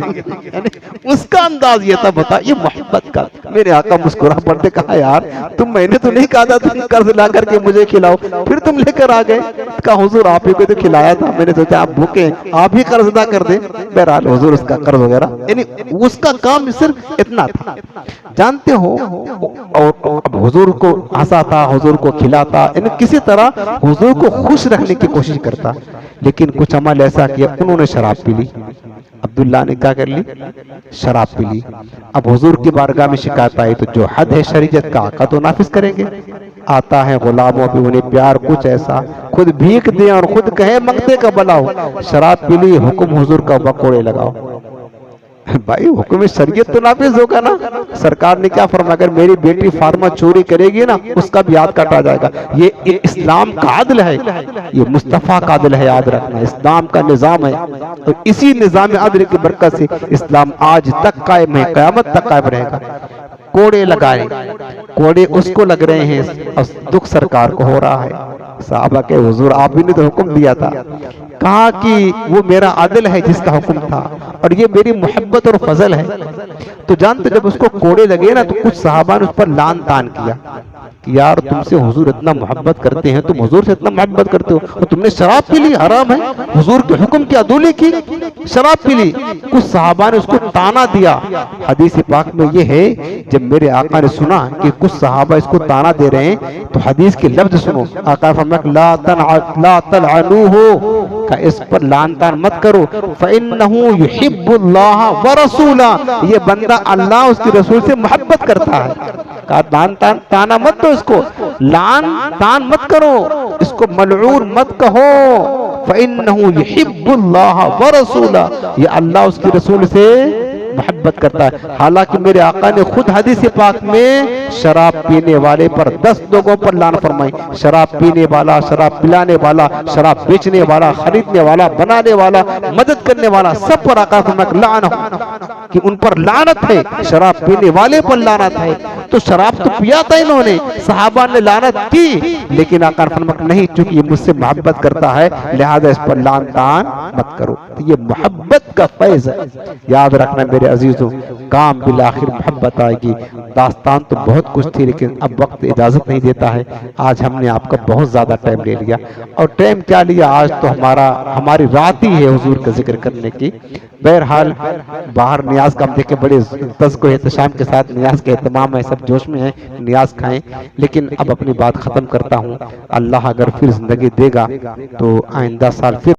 उसका अंदाज ये था, बता ये मोहब्बत का। मेरे आका मुस्कुरा पड़ते, कहा यार तुम, मैंने तो नहीं कहा था तुम कर्ज ला करके मुझे खिलाओ, फिर तुम लेकर आ गए। कहा हुजूर आप ही को तो खिलाया था, मैंने सोचा आप भूखे हैं, आप ही कर्ज अदा कर दे। बहरहाल हुजूर उसका कर्ज वगैरह, यानी उसका काम सिर्फ इतना था, जानते हो। और अब हुजूर को हंसाता, हुजूर को खिलाता, यानी किसी तरह हुजूर को खुश रखने की कोशिश करता। लेकिन कुछ अमल ऐसा किया, उन्होंने शराब पी ली। अब्दुल्ला ने क्या कर ली, शराब पी ली। अब हुजूर की बारगाह में शिकायत आई, तो जो हद है शरीयत का आका तो नाफिज करेंगे। आता है गुलामों पे उन्हें प्यार कुछ ऐसा, खुद भीख दे और खुद कहे मंगते का बलाओ, शराब पी ली हुक्म हुजूर का बकोड़े लगाओ। भाई हुक्म शरीयत तो नाफिज होगा ना। सरकार ने क्या फरमाया, अगर मेरी बेटी फार्मा चोरी करेगी ना उसका भी हाथ काटा जाएगा। ये इस्लाम का आदल है, ये मुस्तफा का आदल है, याद रखना इस्लाम का निजाम है। तो इसी निजाम आदल की बरकत से इस्लाम आज तक कायम है, कयामत तक कायम रहेगा। कोड़े लगाए, कोड़े उसको लग रहे हैं और दुख सरकार को हो रहा है। साहबा के हुजूर आप ही ने तो हुक्म दिया था, कहा कि वो मेरा आदिल है जिसका हुक्म था, और ये मेरी मोहब्बत और फजल है। तो जानते जब उसको कोड़े लगे ना, तो कुछ सहाबा ने उस पर लान तान किया कि यार तुमसे हुजूर इतना मोहब्बत करते हैं, तुम हुजूर से इतना मोहब्बत करते हो और तुमने शराब पी ली, हराम है, हुजूर के हुक्म की अदूली की, शराब पी ली। कुछ सहाबा ने उसको ताना दिया। हदीस पाक में ये है, जब मेरे आका ने सुना कि कुछ सहाबा इसको ताना दे रहे हैं, तो हदीस के लफ्ज सुनो। आका फरमाया ला तलअनूहु, का इस पर लान तान मत करो, फइन्नहु युहिब्बुल्लाह व रसूला, ये बंदा अल्लाह उसके रसूल से मोहब्बत करता है। का ताना मत दो, इसको लान तान मत करो, इसको मलऊन मत कहो। फइन्नहु युहिब्बुल्लाह व रसूला, ये अल्लाह उसके रसूल से मोहब्बत करता है। हालांकि मेरे आका ने खुद हदीस पाक में शराब पीने वाले पर 10 लोगों पर लान फरमाई। शराब पीने वाला, शराब पिलाने वाला, शराब बेचने वाला, खरीदने वाला, बनाने वाला, मदद करने वाला, सब पर आका फरमाया लान हो, कि उन पर लानत है। शराब पीने वाले पर लानत है। तो शराब तो पिया था इन्होंने, सहाबा ने लानत की, लेकिन आका फरमाया नहीं, चूंकि ये मुझसे मोहब्बत करता है लिहाजा इस पर लान तान मत करो। तो ये मोहब्बत का फैज है, याद रखना मेरे अजीजों। काम बिल आखिर मोहब्बत आएगी। दास्तान तो बहुत कुछ थी, लेकिन अब वक्त इजाजत नहीं देता है। आज हमने आपका बहुत ज्यादा टाइम ले लिया, और टाइम क्या लिया, आज तो हमारी रात ही है हुजूर का जिक्र करने की। बहरहाल बाहर नियाज का हम देखे, बड़े तज़्को एहतशाम के साथ नियाज का एहतमाम है, सब जोश में है, नियाज खाएं। लेकिन अब अपनी बात खत्म करता हूँ। अल्लाह अगर फिर जिंदगी देगा तो आइंदा साल फिर